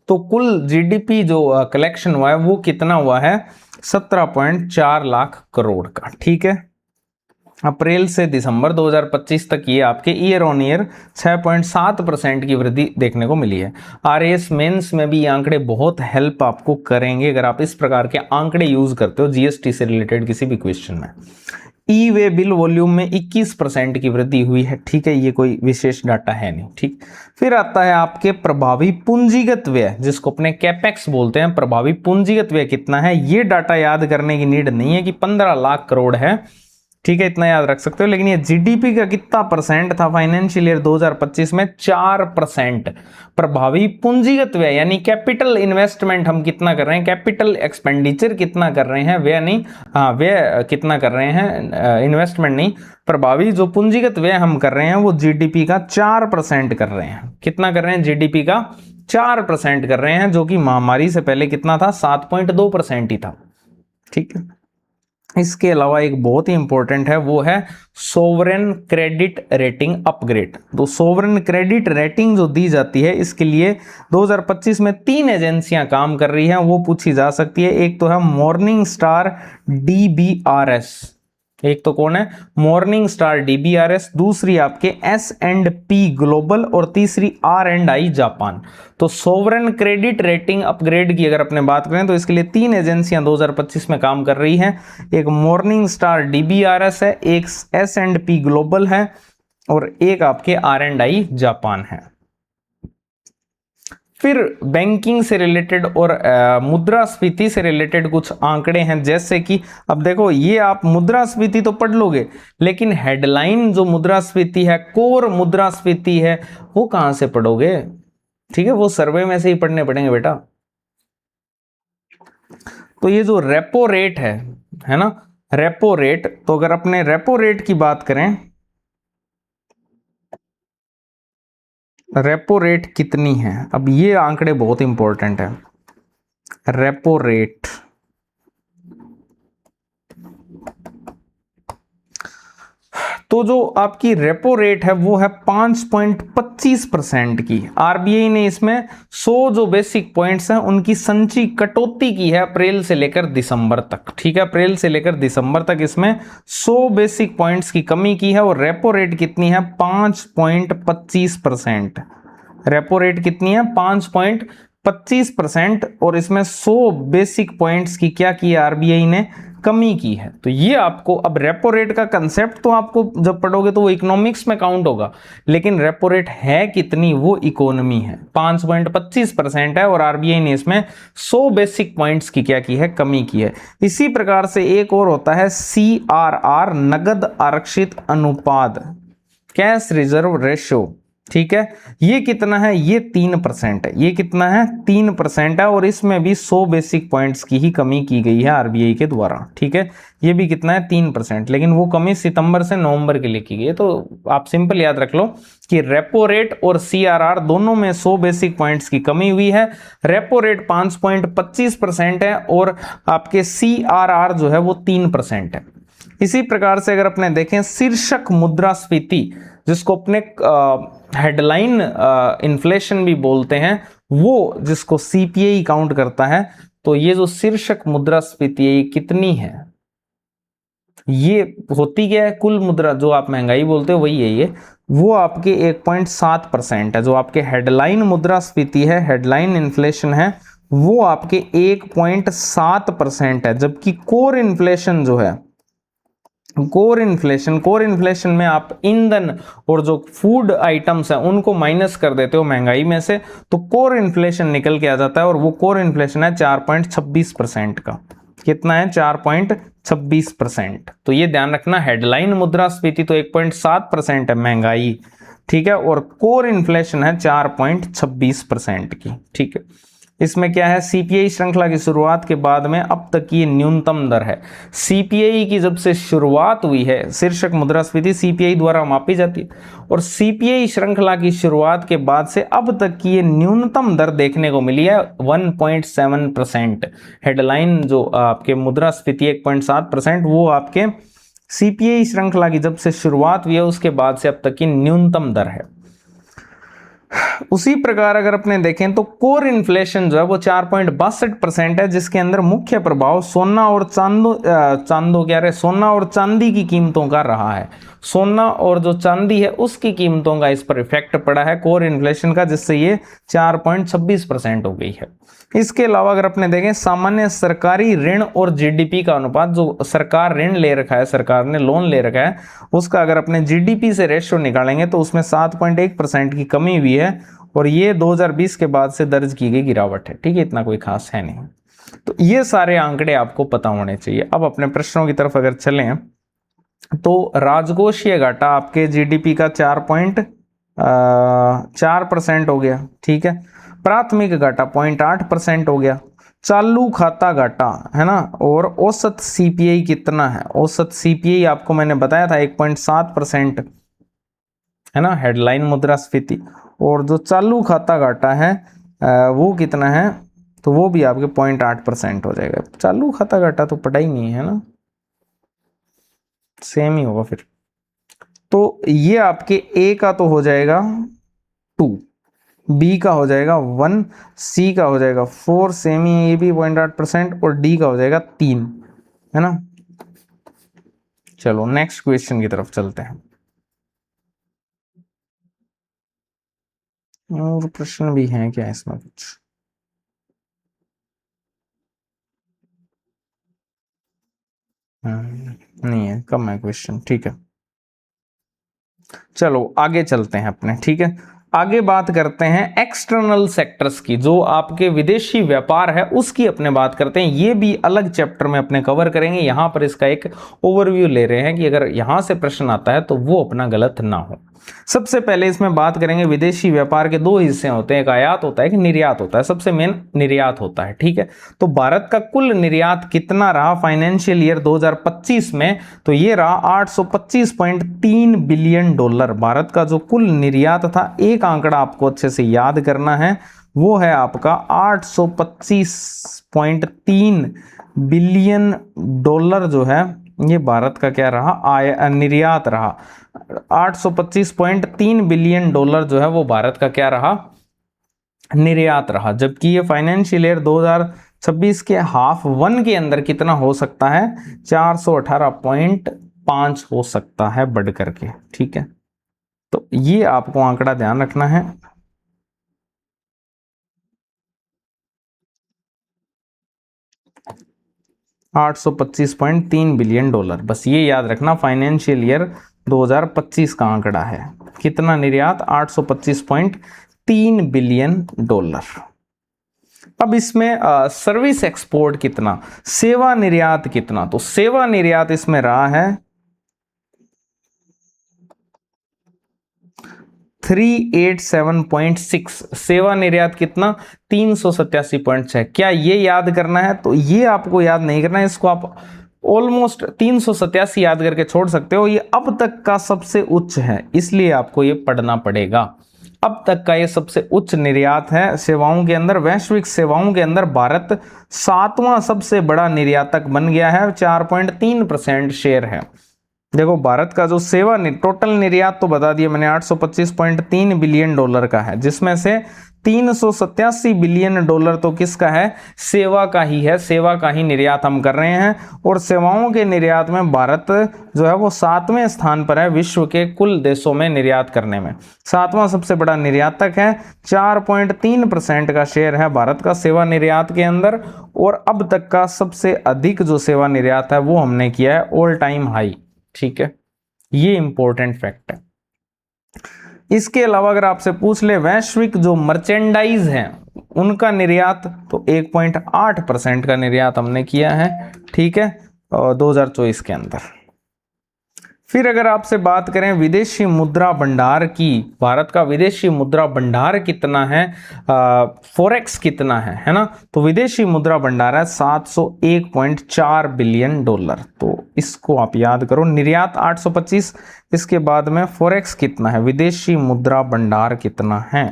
तो कुल जीडीपी जो कलेक्शन हुआ है वो कितना हुआ है, 17.4 लाख करोड़ का। ठीक है, अप्रैल से दिसंबर 2025 तक ये आपके ईयर ऑन ईयर 6.7% की वृद्धि देखने को मिली है। आरएएस मेंस में भी ये आंकड़े बहुत हेल्प आपको करेंगे अगर आप इस प्रकार के आंकड़े यूज करते हो जीएसटी से रिलेटेड किसी भी क्वेश्चन में। ई वे बिल वॉल्यूम में 21% की वृद्धि हुई है। ठीक है, ये कोई विशेष डाटा है नहीं। ठीक, फिर आता है आपके प्रभावी पूंजीगत व्यय, जिसको अपने कैपेक्स बोलते हैं। प्रभावी पूंजीगत व्यय कितना है, ये डाटा याद करने की नीड नहीं है कि 15 लाख करोड़ है। ठीक है, इतना याद रख सकते हो। लेकिन ये जीडीपी का कितना परसेंट था फाइनेंशियल ईयर 2025 में, 4%। प्रभावी पूंजीगत व्यय यानी कैपिटल इन्वेस्टमेंट हम कितना कर रहे हैं, कैपिटल एक्सपेंडिचर कितना कर रहे हैं, व्यय नहीं, हाँ व्यय कितना कर रहे हैं, इन्वेस्टमेंट नहीं। प्रभावी जो पूंजीगत व्यय हम कर रहे हैं वो जीडीपी का 4% कर रहे हैं। कितना कर रहे हैं, जीडीपी का 4% कर रहे हैं, जो कि महामारी से पहले कितना था, 7.2% ही था। ठीक है, इसके अलावा एक बहुत ही इंपॉर्टेंट है, वो है सोवरेन क्रेडिट रेटिंग अपग्रेड। तो सोवरेन क्रेडिट रेटिंग जो दी जाती है, इसके लिए 2025 में 3 एजेंसियां काम कर रही हैं, वो पूछी जा सकती है। एक तो है मॉर्निंग स्टार डीबीआरएस, एक तो कौन है, मॉर्निंग स्टार डीबीआरएस, दूसरी आपके S&P ग्लोबल और तीसरी R&I जापान। तो सोवरेन क्रेडिट रेटिंग अपग्रेड की अगर अपने बात करें तो इसके लिए 3 एजेंसियां 2025 में काम कर रही हैं। एक मॉर्निंग स्टार डीबीआरएस है, एक S&P ग्लोबल है और एक आपके R&I जापान है। फिर बैंकिंग से रिलेटेड और मुद्रास्फीति से रिलेटेड कुछ आंकड़े हैं, जैसे कि अब देखो ये आप मुद्रास्फीति तो पढ़ लोगे, लेकिन हेडलाइन जो मुद्रास्फीति है, कोर मुद्रास्फीति है, वो कहां से पढ़ोगे। ठीक है, वो सर्वे में से ही पढ़ने पड़ेंगे बेटा। तो ये जो रेपो रेट है ना, रेपो रेट, तो अगर अपने रेपो रेट की बात करें, रेपो रेट कितनी है, अब ये आंकड़े बहुत इंपॉर्टेंट है। रेपो रेट, तो जो आपकी रेपो रेट है वो है 5.25% की। आरबीआई ने इसमें 100 जो बेसिक पॉइंट्स हैं उनकी संची कटौती की है अप्रैल से लेकर दिसंबर तक। ठीक है, अप्रैल से लेकर दिसंबर तक इसमें 100 बेसिक पॉइंट्स की कमी की है। और रेपो रेट कितनी है, 5.25%। रेपो रेट कितनी है, 5.25%, और इसमें 100 बेसिक पॉइंट्स की क्या की है, आरबीआई ने कमी की है। तो ये आपको, अब रेपो रेट का कंसेप्ट तो आपको जब पढ़ोगे तो वो इकोनॉमिक्स में काउंट होगा, लेकिन रेपो रेट है कितनी, वो इकोनॉमी है, 5.25% है, और आरबीआई ने इसमें 100 बेसिक पॉइंट्स की क्या की है, कमी की है। इसी प्रकार से एक और होता है CRR, नगद आरक्षित अनुपात, कैश रिजर्व रेशियो। ठीक है, ये कितना है, ये 3% है। ये कितना है, 3% है, और इसमें भी 100 बेसिक पॉइंट्स की ही कमी की गई है आरबीआई के द्वारा। ठीक है, ये भी कितना है, 3%, लेकिन वो कमी सितंबर से नवंबर के लिए की गई है। तो आप सिंपल याद रख लो कि रेपो रेट और CRR दोनों में 100 बेसिक पॉइंट्स की कमी हुई है। रेपो रेट 5.25% है और आपके CRR जो है वो 3% है। इसी प्रकार से अगर अपने देखें शीर्षक मुद्रास्फीति, जिसको अपने हेडलाइन इन्फ्लेशन भी बोलते हैं, वो जिसको CPI काउंट करता है, तो ये जो शीर्षक मुद्रास्फीति है ये कितनी है, ये होती क्या है, कुल मुद्रा जो आप महंगाई बोलते हो वही है ये, वो आपके 1.7% है। जो आपके हेडलाइन मुद्रास्फीति है, हेडलाइन इन्फ्लेशन है, वो आपके 1.7% है। जबकि कोर इन्फ्लेशन जो है, कोर इन्फ्लेशन में आप ईंधन और जो फूड आइटम्स हैं उनको माइनस कर देते हो महंगाई में से, तो कोर इन्फ्लेशन निकल के आ जाता है, और वो कोर इन्फ्लेशन है 4.26% का। कितना है, 4.26%। तो ये ध्यान रखना, हेडलाइन मुद्रास्फीति तो 1.7% है महंगाई, ठीक है, और कोर इन्फ्लेशन है 4.26% की। ठीक है, इसमें क्या है, सीपीआई श्रृंखला की शुरुआत के बाद में अब तक की न्यूनतम दर है। सीपीआई की जब से शुरुआत हुई है, शीर्षक मुद्रास्फीति सीपीआई द्वारा मापी जाती है, और सीपीआई श्रृंखला की शुरुआत के बाद से अब तक की ये न्यूनतम दर देखने को मिली है 1.7%। हेडलाइन जो आपके मुद्रास्फीति 1.7%, वो आपके सीपीआई श्रृंखला की जब से शुरुआत हुई है उसके बाद से अब तक की न्यूनतम दर है। उसी प्रकार अगर अपने देखें तो कोर इन्फ्लेशन जो है वो 4.62% है, जिसके अंदर मुख्य प्रभाव सोना और सोना और चांदी की कीमतों का रहा है। सोना और जो चांदी है उसकी कीमतों का इस पर इफेक्ट पड़ा है कोर इन्फ्लेशन का, जिससे ये 4.26% हो गई है। इसके अलावा अगर अपने देखें सामान्य सरकारी ऋण और जीडीपी का अनुपात, जो सरकार ऋण ले रखा है, सरकार ने लोन ले रखा है, उसका अगर अपने जीडीपी से रेशियो निकालेंगे तो उसमें 7.1% की कमी हुई है, और ये 2020 के बाद से दर्ज की गई गिरावट है। ठीक है, इतना कोई खास है नहीं। तो ये सारे आंकड़े आपको पता होने चाहिए। अब अपने प्रश्नों की तरफ अगर चलें तो राजकोषीय घाटा आपके जीडीपी का 4.4% हो गया। ठीक है, प्राथमिक घाटा 0.8% हो गया, चालू खाता घाटा है ना, और औसत सीपीआई कितना है, औसत सीपीआई आपको मैंने बताया था 1.7% है ना, हेडलाइन मुद्रास्फीति, और जो चालू खाता घाटा है वो कितना है, तो वो भी आपके 0.8% हो जाएगा। चालू खाता घाटा तो पता ही नहीं है ना, सेम ही होगा फिर। तो ये आपके ए का तो हो जाएगा 2, बी का हो जाएगा 1, सी का हो जाएगा 4, सेमी ये भी 0.8%, और डी का हो जाएगा 3, है ना। चलो नेक्स्ट क्वेश्चन की तरफ चलते हैं। और प्रश्न भी हैं क्या इसमें कुछ? नहीं है, कम है क्वेश्चन। ठीक है, चलो आगे चलते हैं अपने। ठीक है, आगे बात करते हैं एक्सटर्नल सेक्टर्स की, जो आपके विदेशी व्यापार है उसकी अपने बात करते हैं। ये भी अलग चैप्टर में अपने कवर करेंगे, यहां पर इसका एक ओवरव्यू ले रहे हैं कि अगर यहां से प्रश्न आता है तो वो अपना गलत ना हो। सबसे पहले इसमें बात करेंगे विदेशी व्यापार के दो हिस्से होते हैं, एक आयात होता है, एक निर्यात होता है। सबसे मेन निर्यात होता है। ठीक है, तो भारत का कुल निर्यात कितना रहा फाइनेंशियल ईयर 2025 में, तो ये रहा 825.3 बिलियन डॉलर। भारत का जो कुल निर्यात था, एक आंकड़ा आपको अच्छे से याद करना है, वो है आपका 825.3 बिलियन डॉलर जो है, ये भारत का क्या रहा, निर्यात रहा। 825.3 बिलियन डॉलर जो है वो भारत का क्या रहा, निर्यात रहा। जबकि ये फाइनेंशियल ईयर 2026 के हाफ वन के अंदर कितना हो सकता है, 418.5 हो सकता है बढ़ करके। ठीक है, तो ये आपको आंकड़ा ध्यान रखना है। $825.3 बिलियन, बस ये याद रखना, फाइनेंशियल ईयर 2025 का आंकड़ा है। कितना निर्यात, 825.3 बिलियन डॉलर। अब इसमें सर्विस एक्सपोर्ट कितना, सेवा निर्यात कितना, तो सेवा निर्यात इसमें रहा है 387.6, सेवा निर्यात कितना, 387.6। क्या ये याद करना है, तो ये आपको याद नहीं करना है, इसको आप ऑलमोस्ट 387 याद करके छोड़ सकते हो। ये अब तक का सबसे उच्च है, इसलिए आपको ये पढ़ना पड़ेगा। अब तक का ये सबसे उच्च निर्यात है सेवाओं के अंदर। वैश्विक सेवाओं के अंदर भारत 7वां सबसे बड़ा निर्यातक बन गया है, 4.3% शेयर है। देखो भारत का जो सेवा टोटल निर्यात तो बता दिया मैंने, 825.3 बिलियन डॉलर का है, जिसमें से 387 बिलियन डॉलर तो किसका है, सेवा का ही है। सेवा का ही निर्यात हम कर रहे हैं, और सेवाओं के निर्यात में भारत जो है वो 7वें स्थान पर है विश्व के कुल देशों में निर्यात करने में। 7वां सबसे बड़ा निर्यातक है, 4.3% का शेयर है भारत का सेवा निर्यात के अंदर, और अब तक का सबसे अधिक जो सेवा निर्यात है वो हमने किया है ऑल टाइम हाई। ठीक है, ये इंपॉर्टेंट फैक्ट है। इसके अलावा अगर आपसे पूछ ले वैश्विक जो मर्चेंडाइज हैं उनका निर्यात, तो 1.8% का निर्यात हमने किया है। ठीक है, 2024 के अंदर। फिर अगर आपसे बात करें विदेशी मुद्रा भंडार की, भारत का विदेशी मुद्रा भंडार कितना है, फॉरेक्स कितना है ना, तो विदेशी मुद्रा भंडार है 701.4 बिलियन डॉलर। तो इसको आप याद करो, निर्यात 825, इसके बाद में फॉरेक्स कितना है, विदेशी मुद्रा भंडार कितना है,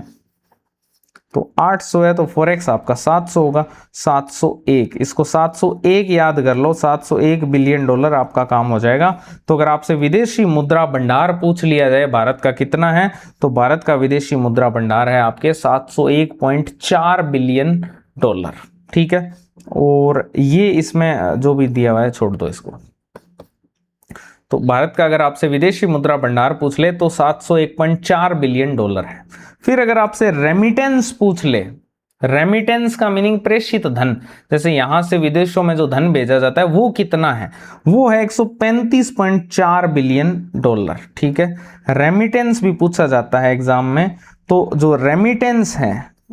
तो 800 है तो फॉरेक्स आपका 700 होगा, 701, इसको 701 याद कर लो, 701 बिलियन डॉलर आपका काम हो जाएगा। तो अगर आपसे विदेशी मुद्रा भंडार पूछ लिया जाए भारत का कितना है, तो भारत का विदेशी मुद्रा भंडार है आपके 701.4 बिलियन डॉलर, ठीक है। और ये इसमें जो भी दिया हुआ है छोड़ दो इसको। तो भारत का अगर आपसे विदेशी मुद्रा भंडार पूछ ले तो 701.4 बिलियन डॉलर है। फिर अगर आपसे रेमिटेंस पूछ ले, रेमिटेंस का मीनिंग प्रेषित धन, जैसे यहां से विदेशों में जो धन भेजा जाता है वो कितना है, वो है 135.4 बिलियन डॉलर, ठीक है। रेमिटेंस भी पूछा जाता है एग्जाम में, तो जो रेमिटेंस है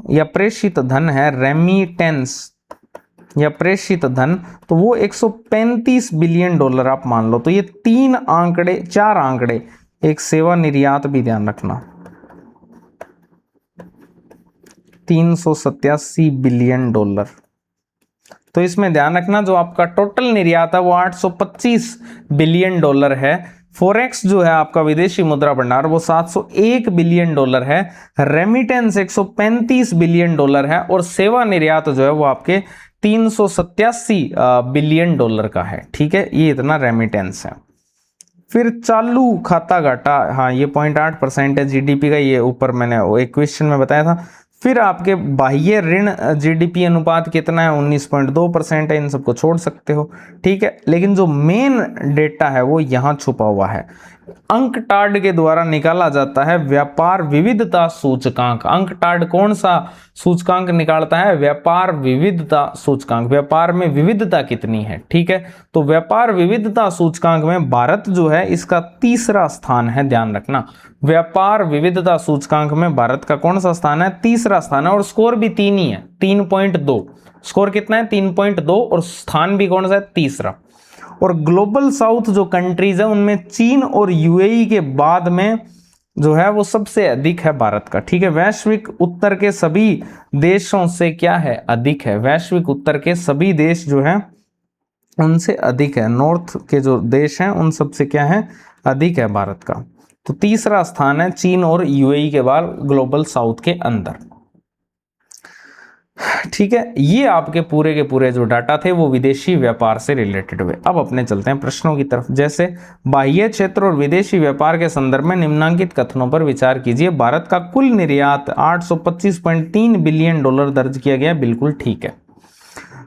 या प्रेषित धन है, रेमिटेंस या प्रेषित धन, तो वो 135 बिलियन डॉलर आप मान लो। तो ये 4 आंकड़े, एक सेवा निर्यात भी ध्यान रखना, 387 बिलियन डॉलर। तो इसमें ध्यान रखना जो आपका टोटल निर्यात है वो 825 बिलियन डॉलर है। फॉरेक्स जो है आपका विदेशी मुद्रा भंडार वो 701 बिलियन डॉलर है, रेमिटेंस 135 बिलियन डॉलर है, और सेवा निर्यात जो है वो आपके 387 बिलियन डॉलर का है, ठीक है। ये इतना रेमिटेंस है। फिर चालू खाता घाटा, हाँ ये 0.8% है जीडीपी का, ये ऊपर मैंने एक क्वेश्चन में बताया था। फिर आपके बाह्य ऋण जीडीपी अनुपात कितना है, 19.2% है, इन सबको छोड़ सकते हो, ठीक है। लेकिन जो मेन डेटा है वो यहां छुपा हुआ है, अंकटाड के द्वारा निकाला जाता है व्यापार विविधता सूचकांक। अंकटाड कौन सा सूचकांक निकालता है, व्यापार विविधता सूचकांक, व्यापार में विविधता कितनी है, ठीक है। तो व्यापार विविधता सूचकांक में भारत जो है इसका 3रा स्थान है, ध्यान रखना। व्यापार विविधता सूचकांक में भारत का कौन सा स्थान है, 3रा स्थान है, और स्कोर भी 3 ही है, 3.2। स्कोर कितना है, 3.2, और स्थान भी कौन सा है, 3रा। और ग्लोबल साउथ जो कंट्रीज है उनमें चीन और यूएई के बाद में जो है वो सबसे अधिक है भारत का, ठीक है। वैश्विक उत्तर के सभी देशों से क्या है, अधिक है। वैश्विक उत्तर के सभी देश जो है उनसे अधिक है, नॉर्थ के जो देश हैं उन सबसे क्या है, अधिक है भारत का। तो 3रा स्थान है चीन और यूएई के बाद ग्लोबल साउथ के अंदर, ठीक है। ये आपके पूरे के पूरे जो डाटा थे वो विदेशी व्यापार से रिलेटेड हुए। अब अपने चलते हैं प्रश्नों की तरफ। जैसे बाह्य क्षेत्र और विदेशी व्यापार के संदर्भ में निम्नांकित कथनों पर विचार कीजिए। भारत का कुल निर्यात 825.3 बिलियन डॉलर दर्ज किया गया, बिल्कुल ठीक है।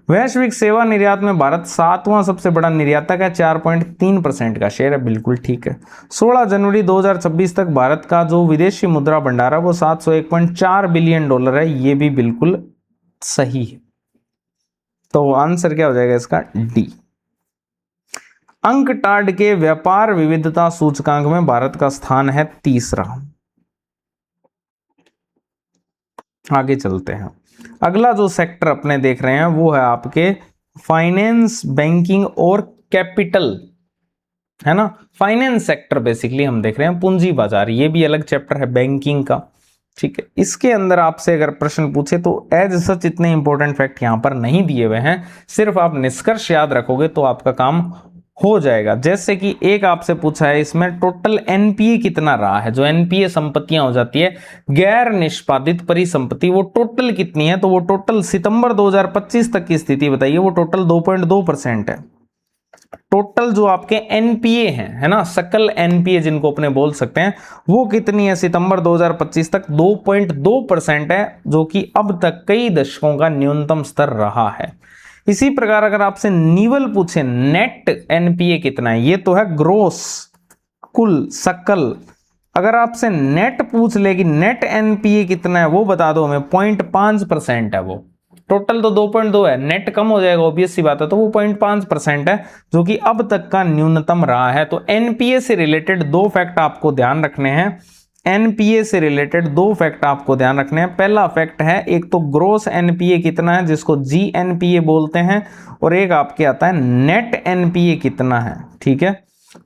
वैश्विक सेवा निर्यात में भारत 7वां सबसे बड़ा निर्यातक है, 4.3% का शेयर है, बिल्कुल ठीक है। 16 जनवरी 2026 तक भारत का जो विदेशी मुद्रा भंडार है वो 701.4 बिलियन डॉलर है, ये भी बिल्कुल सही है। तो आंसर क्या हो जाएगा इसका, डी। अंकटाड के व्यापार विविधता सूचकांक में भारत का स्थान है 3रा। आगे चलते हैं। अगला जो सेक्टर अपने देख रहे हैं वो है आपके फाइनेंस, बैंकिंग और कैपिटल, है ना। फाइनेंस सेक्टर बेसिकली हम देख रहे हैं, पूंजी बाजार, ये भी अलग चैप्टर है बैंकिंग का, ठीक है। इसके अंदर आपसे अगर प्रश्न पूछे तो एज सच इतने इंपॉर्टेंट फैक्ट यहां पर नहीं दिए हुए हैं, सिर्फ आप निष्कर्ष याद रखोगे तो आपका काम हो जाएगा। जैसे कि एक आपसे पूछा है इसमें टोटल एनपीए कितना रहा है, जो एनपीए संपत्तियां हो जाती है गैर निष्पादित परिसंपत्ति, वो टोटल कितनी है, तो वो टोटल सितंबर 2025 तक की स्थिति बताइए, वो टोटल 2.2% है। टोटल जो आपके एनपीए हैं, है ना, सकल एनपीए जिनको अपने बोल सकते हैं, वो कितनी है सितंबर 2025 तक, 2.2% है, जो कि अब तक कई दशकों का न्यूनतम स्तर रहा है। इसी प्रकार अगर आपसे निवल पूछे नेट एनपीए कितना है, ये तो है ग्रोस, कुल सकल। अगर आपसे नेट पूछ ले कि नेट एनपीए कितना है, वो बता दो हमें, 0.5% है। वो टोटल तो 2.2 है, नेट कम हो जाएगा ऑब्वियस सी बात है, तो वो 0.5% है, जो कि अब तक का न्यूनतम रहा है। तो एनपीए से रिलेटेड 2 फैक्ट आपको ध्यान रखने हैं। एनपीए से रिलेटेड 2 फैक्ट आपको ध्यान रखने हैं। पहला फैक्ट है, एक तो ग्रोस एनपीए कितना है जिसको जीएनपीए बोलते हैं, और एक आपके आता है नेट एनपीए कितना है, ठीक है।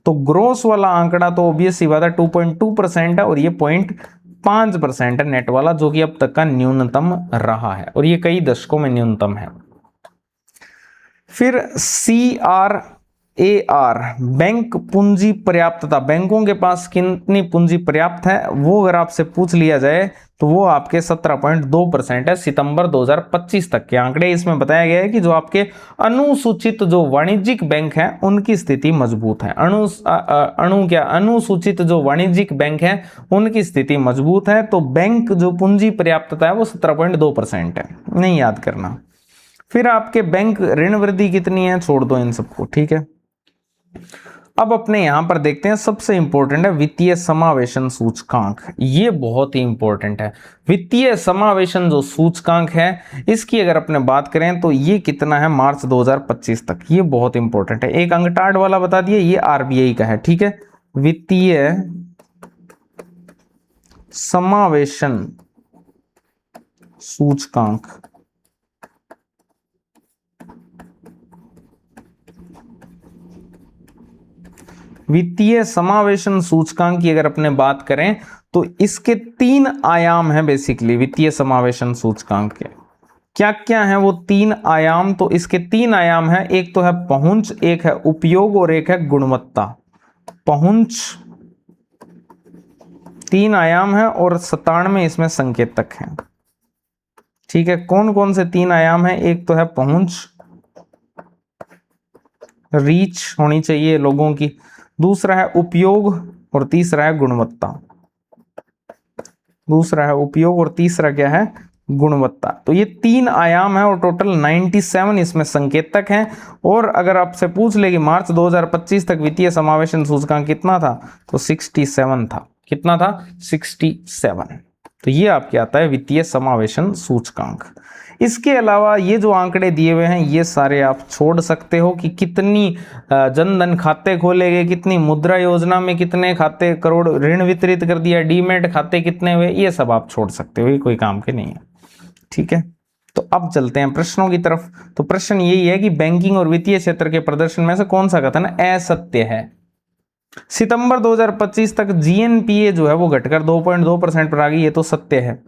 तो ग्रोस वाला आंकड़ा तो ऑब्वियस सी बात है 2.2% है, और ये 0.5% है नेट वाला, जो कि अब तक का न्यूनतम रहा है, और ये कई दशकों में न्यूनतम है। फिर CRAR बैंक पूंजी पर्याप्तता, बैंकों के पास कितनी पूंजी पर्याप्त है, वो अगर आपसे पूछ लिया जाए तो वो आपके 17.2% है सितंबर 2025 तक के आंकड़े। इसमें बताया गया है कि जो आपके अनुसूचित जो वाणिज्यिक बैंक हैं उनकी स्थिति मजबूत है। अनुसूचित जो वाणिज्यिक बैंक हैं उनकी स्थिति मजबूत है। तो बैंक जो पूंजी पर्याप्तता है वो 17.2% है, नहीं याद करना। फिर आपके बैंक ऋण वृद्धि कितनी है, छोड़ दो इन सबको, ठीक है। अब अपने यहां पर देखते हैं, सबसे इंपॉर्टेंट है वित्तीय समावेशन सूचकांक। ये बहुत ही इंपॉर्टेंट है। वित्तीय समावेशन जो सूचकांक है, इसकी अगर अपने बात करें तो ये कितना है मार्च 2025 तक, ये बहुत इंपॉर्टेंट है। एक अंकटाड वाला बता दिए, ये RBI का है, ठीक है। वित्तीय समावेशन सूचकांक, वित्तीय समावेशन सूचकांक की अगर अपने बात करें तो इसके 3 आयाम हैं बेसिकली वित्तीय समावेशन सूचकांक के। क्या क्या है वो 3 आयाम, तो इसके 3 आयाम हैं, एक तो है पहुंच, एक है उपयोग और एक है गुणवत्ता। पहुंच 3 आयाम है और 97 इसमें संकेतक हैं, ठीक है। कौन कौन से 3 आयाम हैं, एक तो है पहुंच, रीच होनी चाहिए लोगों की, दूसरा है उपयोग और तीसरा है गुणवत्ता। दूसरा है उपयोग और तीसरा क्या है, गुणवत्ता। तो ये 3 आयाम है और टोटल 97 इसमें संकेतक हैं। और अगर आपसे पूछ ले कि मार्च 2025 तक वित्तीय समावेशन सूचकांक कितना था, तो 67 था। कितना था, 67। तो ये आपके आता है वित्तीय समावेशन सूचकांक। इसके अलावा ये जो आंकड़े दिए हुए हैं ये सारे आप छोड़ सकते हो कि कितनी जनधन खाते खोले गए, कितनी मुद्रा योजना में कितने खाते करोड़ ऋण वितरित कर दिया, डीमैट खाते कितने हुए, ये सब आप छोड़ सकते हो, ये कोई काम के नहीं है, ठीक है। तो अब चलते हैं प्रश्नों की तरफ। तो प्रश्न यही है कि बैंकिंग और वित्तीय क्षेत्र के प्रदर्शन में से कौन सा कथन असत्य है। सितंबर 2025 तक GNPA जो है वो घटकर 2.2% पर आ गई, ये तो सत्य है।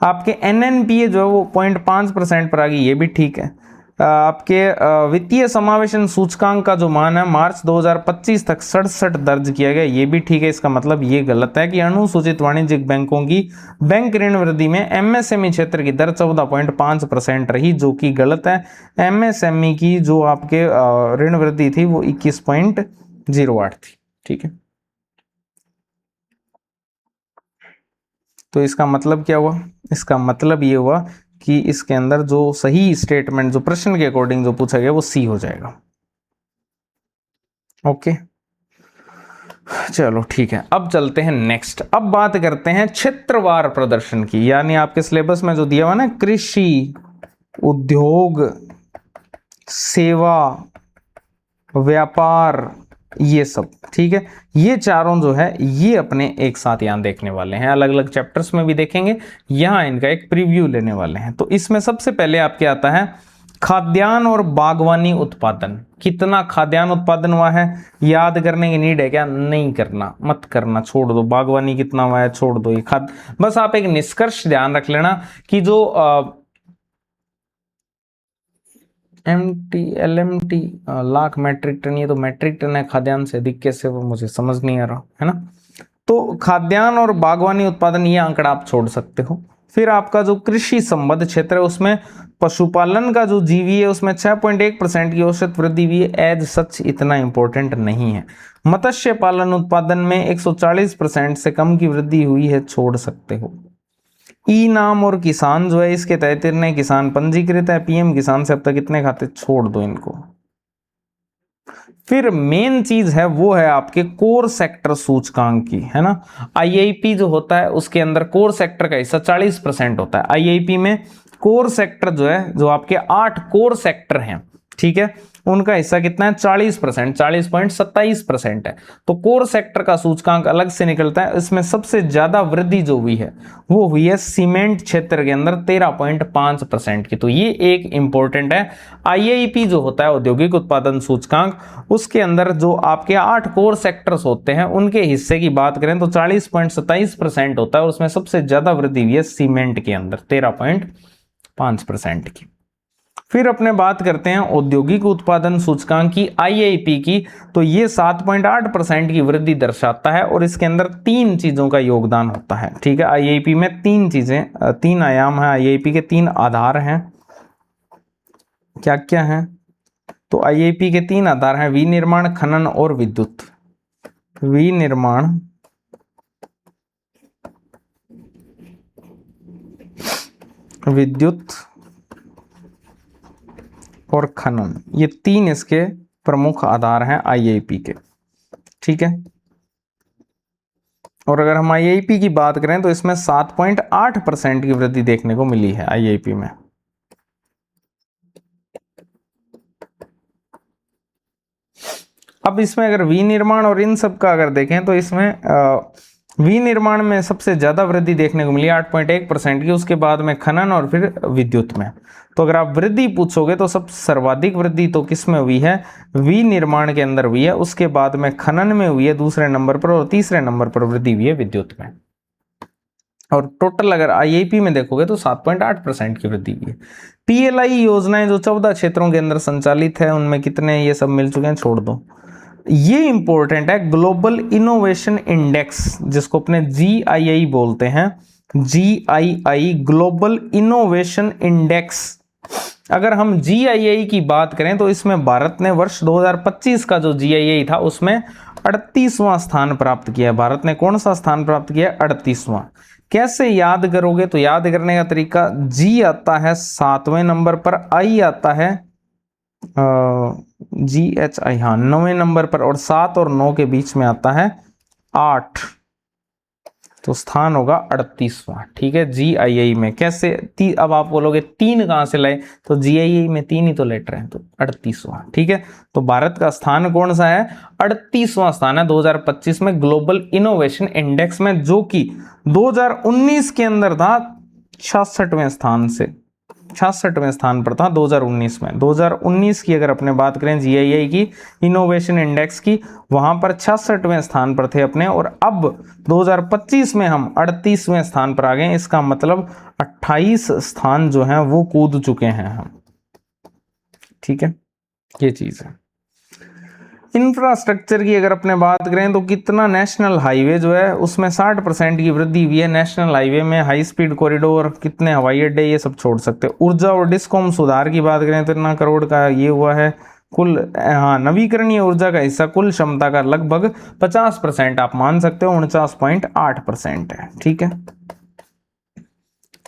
आपके NNPA जो है वो 0.5% पर आ गई, ये भी ठीक है। आपके वित्तीय समावेशन सूचकांक का जो मान है मार्च 2025 तक 67 दर्ज किया गया, ये भी ठीक है। इसका मतलब ये गलत है कि अनुसूचित वाणिज्यिक बैंकों की बैंक ऋण वृद्धि में MSME क्षेत्र की दर 14.5% रही, जो कि गलत है। MSME की जो आपके ऋण वृद्धि थी वो 21.08 थी, ठीक है। तो इसका मतलब क्या हुआ, इसका मतलब ये हुआ कि इसके अंदर जो सही स्टेटमेंट जो प्रश्न के अकॉर्डिंग जो पूछा गया वो सी हो जाएगा। ओके, चलो ठीक है। अब चलते हैं नेक्स्ट। अब बात करते हैं क्षेत्रवार प्रदर्शन की, यानी आपके सिलेबस में जो दिया हुआ ना, कृषि, उद्योग, सेवा, व्यापार, ये सब, ठीक है। ये चारों जो है ये अपने एक साथ यहां देखने वाले हैं, अलग अलग चैप्टर्स में भी देखेंगे, यहां इनका एक प्रीव्यू लेने वाले हैं। तो इसमें सबसे पहले आपके आता है खाद्यान्न और बागवानी उत्पादन। कितना खाद्यान्न उत्पादन हुआ है याद करने की नीड है क्या, नहीं करना, मत करना, छोड़ दो। बागवानी कितना हुआ है छोड़ दो, ये बस आप एक निष्कर्ष ध्यान रख लेना कि जो LMT लाख मेट्रिक टन, ये तो मेट्रिक टन है, खाद्यान्न से अधिक कैसे, वो मुझे समझ नहीं आ रहा है ना। तो खाद्यान्न और बागवानी उत्पादन ये आंकड़ा आप छोड़ सकते हो। फिर आपका जो कृषि संबद्ध क्षेत्र है उसमें पशुपालन का जो जीवी है उसमें 6.1% की औसत वृद्धि हुई है, एज सच इतना इंपॉर्टेंट नहीं है। मत्स्य पालन उत्पादन में 140% से कम की वृद्धि हुई है, छोड़ सकते हो। ई नाम और किसान जो है इसके तहत इतने किसान पंजीकृत है, PM किसान से अब तक इतने खाते, छोड़ दो इनको। फिर मेन चीज है वो है आपके कोर सेक्टर सूचकांक की, है ना। IIP जो होता है उसके अंदर कोर सेक्टर का हिस्सा 40% होता है। IIP में कोर सेक्टर जो है, जो आपके 8 कोर सेक्टर हैं, ठीक है, उनका हिस्सा कितना है 40%, 40.27% है। तो कोर सेक्टर का सूचकांक अलग से निकलता है, इसमें सबसे ज्यादा वृद्धि जो हुई है वो हुई है सीमेंट क्षेत्र के अंदर 13.5% की। तो ये एक इंपॉर्टेंट है। आईआईपी जो होता है औद्योगिक उत्पादन सूचकांक, उसके अंदर जो आपके 8 कोर सेक्टर्स होते हैं उनके हिस्से की बात करें तो 40.27% होता है, और उसमें सबसे ज्यादा वृद्धि हुई है सीमेंट के अंदर 13.5% की। फिर अपने बात करते हैं औद्योगिक उत्पादन सूचकांक की, आईआईपी की, तो ये 7.8% की वृद्धि दर्शाता है, और इसके अंदर 3 चीजों का योगदान होता है। ठीक है, आईआईपी में 3 चीजें, 3 आयाम है, आईआईपी के 3 आधार हैं। क्या क्या है? तो आईआईपी के 3 आधार हैं, विनिर्माण, खनन और विद्युत। विनिर्माण, विद्युत और खनन, ये 3 इसके प्रमुख आधार हैं आईआईपी के। ठीक है, और अगर हम आईआईपी की बात करें तो इसमें 7.8% की वृद्धि देखने को मिली है आईआईपी में। अब इसमें अगर विनिर्माण और इन सब का अगर देखें तो इसमें विनिर्माण में सबसे ज्यादा वृद्धि देखने को मिली 8.1% की, उसके बाद में खनन और फिर विद्युत में। तो अगर आप वृद्धि पूछोगे तो सब सर्वाधिक वृद्धि तो किस में हुई है? विनिर्माण के अंदर हुई है, उसके बाद में खनन में हुई है दूसरे नंबर पर, और तीसरे नंबर पर वृद्धि हुई है विद्युत में। और टोटल अगर आईआईपी में देखोगे तो 7.8% की वृद्धि हुई है। पीएलआई योजनाएं जो 14 क्षेत्रों के अंदर संचालित है, उनमें कितने ये सब मिल चुके हैं, छोड़ दो। ये इंपॉर्टेंट है, ग्लोबल इनोवेशन इंडेक्स, जिसको अपने जीआईआई बोलते हैं, जीआईआई ग्लोबल इनोवेशन इंडेक्स। अगर हम जीआईआई की बात करें तो इसमें भारत ने वर्ष 2025 का जो जीआईआई था उसमें 38वां स्थान प्राप्त किया है। भारत ने कौन सा स्थान प्राप्त किया है? 38वां। कैसे याद करोगे? तो याद करने का तरीका, जी आता है 7वें नंबर पर, आई आता है GHI, हाँ 9वें नंबर पर, और 7 और 9 के बीच में आता है 8, तो स्थान होगा 38वां। ठीक है, जीआईआई में कैसे अब आप बोलोगे 3 कहां से लाए? तो जीआईआई में 3 ही तो लेटर हैं, तो 38वां। ठीक है, तो भारत का स्थान कौन सा है? 38वां स्थान है 2025 में ग्लोबल इनोवेशन इंडेक्स में, जो कि 2019 के अंदर था 66वें स्थान से, 66वें स्थान पर था 2019 में। 2019 की अगर अपने बात करें जीआईआई की इनोवेशन इंडेक्स की, वहां पर 66वें स्थान पर थे अपने, और अब 2025 में हम 38वें स्थान पर आ गए। इसका मतलब 28 स्थान जो हैं वो कूद चुके हैं हम। ठीक है, ये चीज है। इंफ्रास्ट्रक्चर की अगर अपने बात करें तो कितना नेशनल हाईवे जो है उसमें 60% की वृद्धि हुई है। नेशनल हाईवे में हाई स्पीड कॉरिडोर, कितने हवाई अड्डे, ये सब छोड़ सकते हैं। ऊर्जा और डिस्कॉम सुधार की बात करें तो इतना करोड़ का ये हुआ है कुल। हाँ, नवीकरणीय ऊर्जा का हिस्सा कुल क्षमता का लगभग 50% आप मान सकते हो, 49.8% है। ठीक है,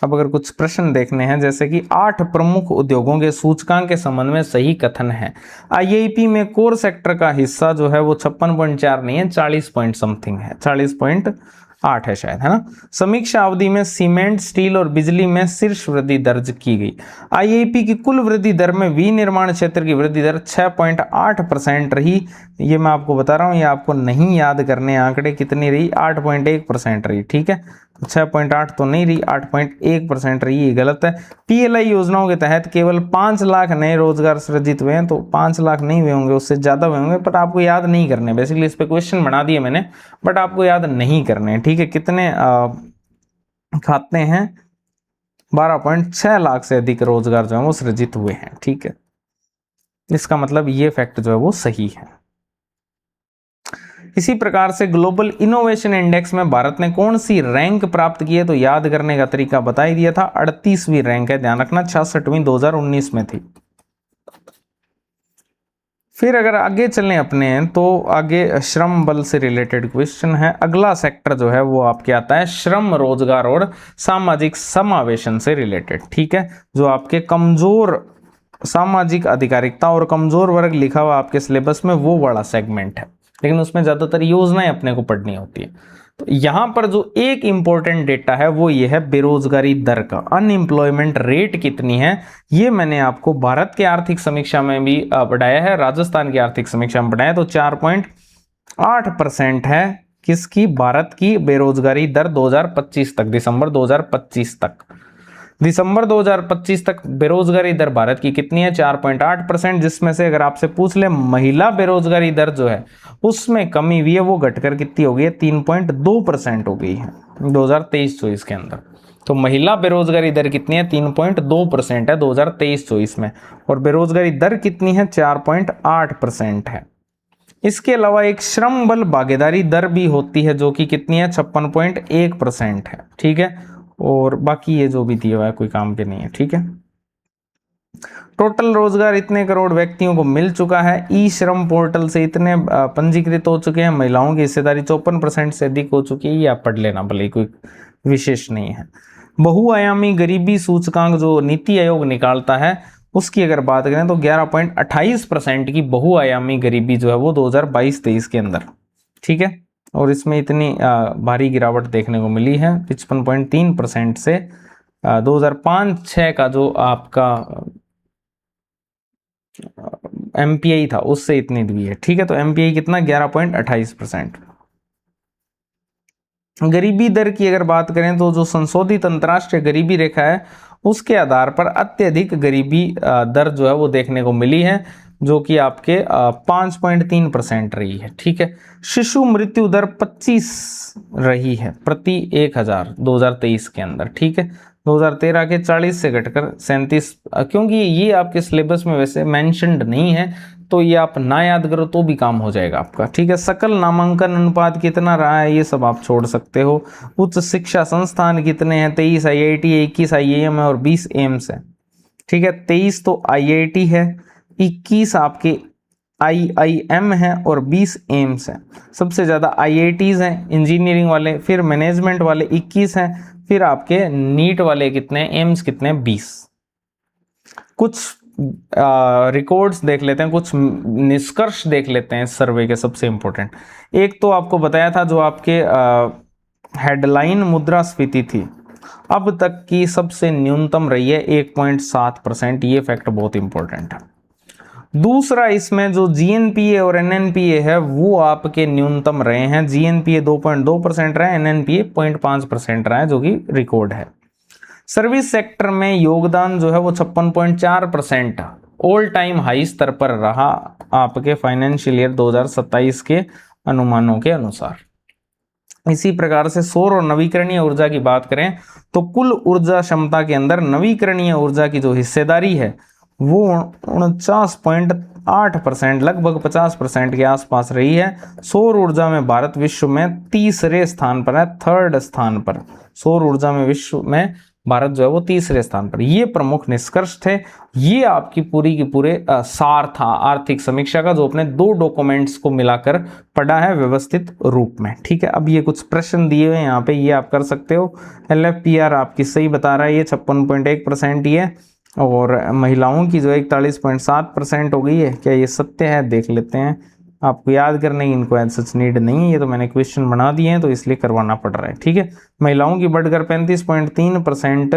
अब अगर कुछ प्रश्न देखने हैं, जैसे कि 8 प्रमुख उद्योगों के सूचकांक के संबंध में सही कथन है। आईआईपी में कोर सेक्टर का हिस्सा जो है वो 56.4 नहीं है, 40 पॉइंट समथिंग है, 40.8 है शायद, है ना। समीक्षा अवधि में सीमेंट, स्टील और बिजली में शीर्ष वृद्धि दर्ज की गई। आईआईपी की कुल वृद्धि दर में विनिर्माण क्षेत्र की वृद्धि दर 6.8% रही। ये मैं आपको बता रहा हूँ, ये आपको नहीं याद करने आंकड़े, कितनी रही? 8.1% रही। ठीक है, 6.8 तो नहीं रही, 8.1% रही, ये गलत है। पीएलआई योजनाओं के तहत केवल 5 लाख नए रोजगार सृजित हुए हैं, तो 5 लाख नहीं हुए होंगे, उससे ज्यादा हुए होंगे, पर आपको याद नहीं करने। बेसिकली इस पे क्वेश्चन बना दिए मैंने, बट आपको याद नहीं करने। ठीक है, कितने खाते हैं? 12.6 लाख से अधिक रोजगार जो है वो सृजित हुए हैं। ठीक है, इसका मतलब ये फैक्ट जो है वो सही है। इसी प्रकार से ग्लोबल इनोवेशन इंडेक्स में भारत ने कौन सी रैंक प्राप्त की है? तो याद करने का तरीका बता ही दिया था, 38वीं रैंक है, ध्यान रखना, 66वीं 2019 में थी। फिर अगर आगे चलें अपने, तो आगे श्रम बल से रिलेटेड क्वेश्चन है। अगला सेक्टर जो है वो आपके आता है श्रम, रोजगार और सामाजिक समावेशन से रिलेटेड। ठीक है, जो आपके कमजोर सामाजिक अधिकारिकता और कमजोर वर्ग लिखा हुआ आपके सिलेबस में, वो बड़ा सेगमेंट है, लेकिन उसमें ज्यादातर योजनाएं अपने को पढ़नी होती है। तो यहां पर जो एक इंपॉर्टेंट डेटा है वो ये है बेरोजगारी दर का, अनएम्प्लॉयमेंट रेट कितनी है। ये मैंने आपको भारत के आर्थिक समीक्षा में भी पढ़ाया है, राजस्थान की आर्थिक समीक्षा में पढ़ाया, तो 4.8% है किसकी, भारत की बेरोजगारी दर 2025 तक, दिसंबर 2025 तक। दिसंबर 2025 तक बेरोजगारी दर भारत की कितनी है, 4.8%, जिसमें से अगर आपसे पूछ ले महिला बेरोजगारी दर जो है उसमें कमी हुई है, वो घटकर कितनी हो गई है, 3.2% हो गई है 2023-24 के अंदर। तो महिला बेरोजगारी दर कितनी है, 3.2% है 2023-24 में, और बेरोजगारी दर कितनी है, 4.8% है। इसके अलावा एक श्रम बल भागीदारी दर भी होती है जो कि कितनी है, 56.1% है, ठीक है। और बाकी ये जो भी दिया हुआ है कोई काम के नहीं है, ठीक है। टोटल रोजगार इतने करोड़ व्यक्तियों को मिल चुका है, ई श्रम पोर्टल से इतने पंजीकृत हो चुके हैं, महिलाओं की हिस्सेदारी 54% से अधिक हो चुकी है, ये आप पढ़ लेना, भले कोई विशेष नहीं है। बहुआयामी गरीबी सूचकांक जो नीति आयोग निकालता है उसकी अगर बात करें तो 11.28% की बहुआयामी गरीबी जो है वो 2022-23 के अंदर, ठीक है। और इसमें इतनी भारी गिरावट देखने को मिली है 55.3% से 2005-06 का जो आपका एमपीआई था उससे इतनी दी है, ठीक है। तो एमपीआई कितना, 11.28%। गरीबी दर की अगर बात करें तो जो संशोधित अंतर्राष्ट्रीय गरीबी रेखा है उसके आधार पर अत्यधिक गरीबी दर जो है वो देखने को मिली है, जो कि आपके 5.3% रही है, ठीक है। शिशु मृत्यु दर 25 रही है प्रति 1000 2023 के अंदर, ठीक है। 2013 के 40 से घटकर 37, क्योंकि ये आपके सिलेबस में वैसे मेंशन्ड नहीं है तो ये आप ना याद करो तो भी काम हो जाएगा आपका, ठीक है। सकल नामांकन अनुपात कितना रहा है ये सब आप छोड़ सकते हो। उच्च शिक्षा संस्थान कितने हैं, 23 आईआईटी, 21 आईआईएम है और 20 एम्स है, ठीक है। 23 तो आईआईटी है, 21 आपके आईआईएम है और 20 एम्स है। सबसे ज्यादा आईआईटीज हैं इंजीनियरिंग वाले, फिर मैनेजमेंट वाले 21 हैं, फिर आपके नीट वाले कितने, एम्स कितने, 20। कुछ रिकॉर्ड्स देख लेते हैं, कुछ निष्कर्ष देख लेते हैं सर्वे के, सबसे इंपॉर्टेंट। एक तो आपको बताया था जो आपके हेडलाइन मुद्रास्फीति थी अब तक की सबसे न्यूनतम रही है 1.7%, ये फैक्ट बहुत इंपॉर्टेंट है। दूसरा, इसमें जो जीएनपीए और एनएनपीए है वो आपके न्यूनतम रहे हैं, जीएनपीए 2.2% रहा है, एनएनपीए 0.5% रहा है, जो कि रिकॉर्ड है। सर्विस सेक्टर में योगदान जो है वो 56.4% ऑल टाइम हाई स्तर पर रहा आपके फाइनेंशियल ईयर 2027 के अनुमानों के अनुसार। इसी प्रकार से सौर और नवीकरणीय ऊर्जा की बात करें तो कुल ऊर्जा क्षमता के अंदर नवीकरणीय ऊर्जा की जो हिस्सेदारी है वो 49.8%, लगभग 50% के आसपास रही है। सौर ऊर्जा में भारत विश्व में तीसरे स्थान पर है, थर्ड स्थान पर। सौर ऊर्जा में विश्व में भारत जो है वो तीसरे स्थान पर। ये प्रमुख निष्कर्ष थे, ये आपकी पूरी की पूरे सार था आर्थिक समीक्षा का, जो अपने 2 डॉक्यूमेंट्स को मिलाकर पढ़ा है व्यवस्थित रूप में, ठीक है। अब ये कुछ प्रश्न दिए हुए हैं यहाँ पे, ये आप कर सकते हो। एलएफपीआर आपकी सही बता रहा है, ये 56.1% ही है, और महिलाओं की जो 41.7% हो गई है, क्या ये सत्य है, देख लेते हैं। आपको याद करने की इनको एज सच नीड नहीं है, ये तो मैंने क्वेश्चन बना दिए हैं तो इसलिए करवाना पड़ रहा है, ठीक है। महिलाओं की बढ़कर 35.3%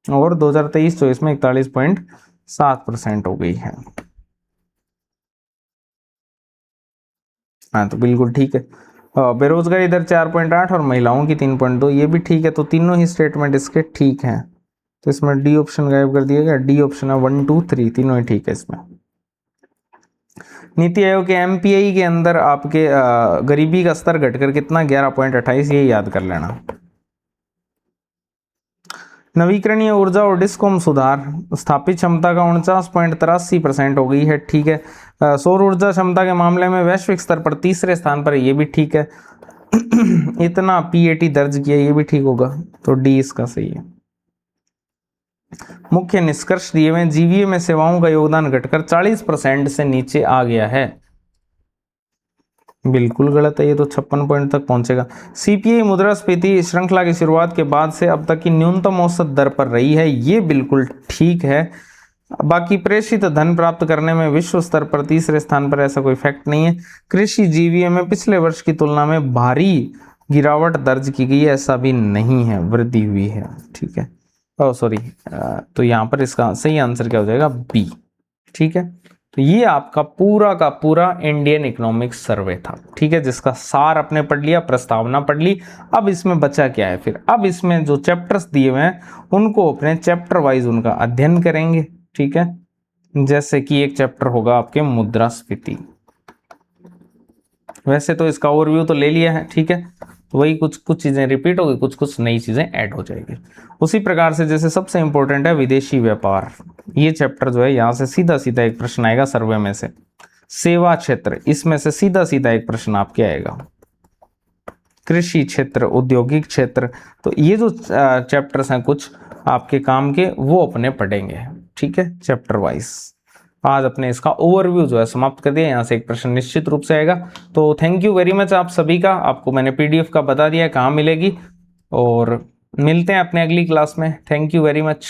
और 2023-24 में 41.7% हो गई है। हाँ तो बिल्कुल ठीक है। बेरोजगारी दर 4.8 और महिलाओं की 3.2, ये भी ठीक है। तो तीनों ही स्टेटमेंट इसके ठीक हैं, तो इसमें डी ऑप्शन गायब कर दिया गया। डी ऑप्शन है 1, 2, 3 तीनों ही ठीक है इसमें। नीति आयोग के एमपीआई के अंदर आपके गरीबी का स्तर घटकर कितना, 11.28, ये याद कर लेना। नवीकरणीय ऊर्जा और डिस्कॉम सुधार, स्थापित क्षमता का 49.83% हो गई है, ठीक है। सौर ऊर्जा क्षमता के मामले में वैश्विक स्तर पर तीसरे स्थान पर, ये भी ठीक है। इतना पीएटी दर्ज किया, ये भी ठीक होगा, तो डी इसका सही है। मुख्य निष्कर्ष दिए हुए, जीवीए में सेवाओं का योगदान घटकर 40% से नीचे आ गया है, बिल्कुल गलत है, ये तो 56 पॉइंट तक पहुंचेगा। सीपीआई मुद्रास्फीति श्रृंखला की शुरुआत के बाद से अब तक की न्यूनतम औसत दर पर रही है, ये बिल्कुल ठीक है। बाकी प्रेषित धन प्राप्त करने में विश्व स्तर पर तीसरे स्थान पर, ऐसा कोई फैक्ट नहीं है। कृषि जीवीए में पिछले वर्ष की तुलना में भारी गिरावट दर्ज की गई है, ऐसा भी नहीं है, वृद्धि हुई है। ठीक है, ओह सॉरी, तो यहाँ पर इसका सही आंसर क्या हो जाएगा, बी। ठीक है, तो ये आपका पूरा का पूरा इंडियन इकोनॉमिक सर्वे था। ठीक है, जिसका सार आपने पढ़ लिया, प्रस्तावना पढ़ ली। अब इसमें बचा क्या है फिर, अब इसमें जो चैप्टर्स दिए हुए हैं उनको अपने चैप्टर वाइज उनका अध्ययन करेंगे। ठीक है, जैसे कि एक चैप्टर होगा आपके मुद्रास्फीति। वैसे तो इसका ओवरव्यू तो ले लिया है। ठीक है, तो वही कुछ कुछ चीजें रिपीट होगी, कुछ कुछ नई चीजें ऐड हो जाएगी। उसी प्रकार से जैसे सबसे इंपॉर्टेंट है विदेशी व्यापार, ये चैप्टर जो है यहाँ से सीधा सीधा एक प्रश्न आएगा सर्वे में से। सेवा क्षेत्र, इसमें से सीधा सीधा एक प्रश्न आपके आएगा। कृषि क्षेत्र, औद्योगिक क्षेत्र, तो ये जो चैप्टर्स हैं कुछ आपके काम के, वो अपने पढ़ेंगे। ठीक है, चैप्टर वाइज आज अपने इसका ओवरव्यू जो है समाप्त कर दिया। यहाँ से एक प्रश्न निश्चित रूप से आएगा। तो थैंक यू वेरी मच आप सभी का। आपको मैंने पीडीएफ का बता दिया है कहाँ मिलेगी, और मिलते हैं अपने अगली क्लास में। Thank you very much.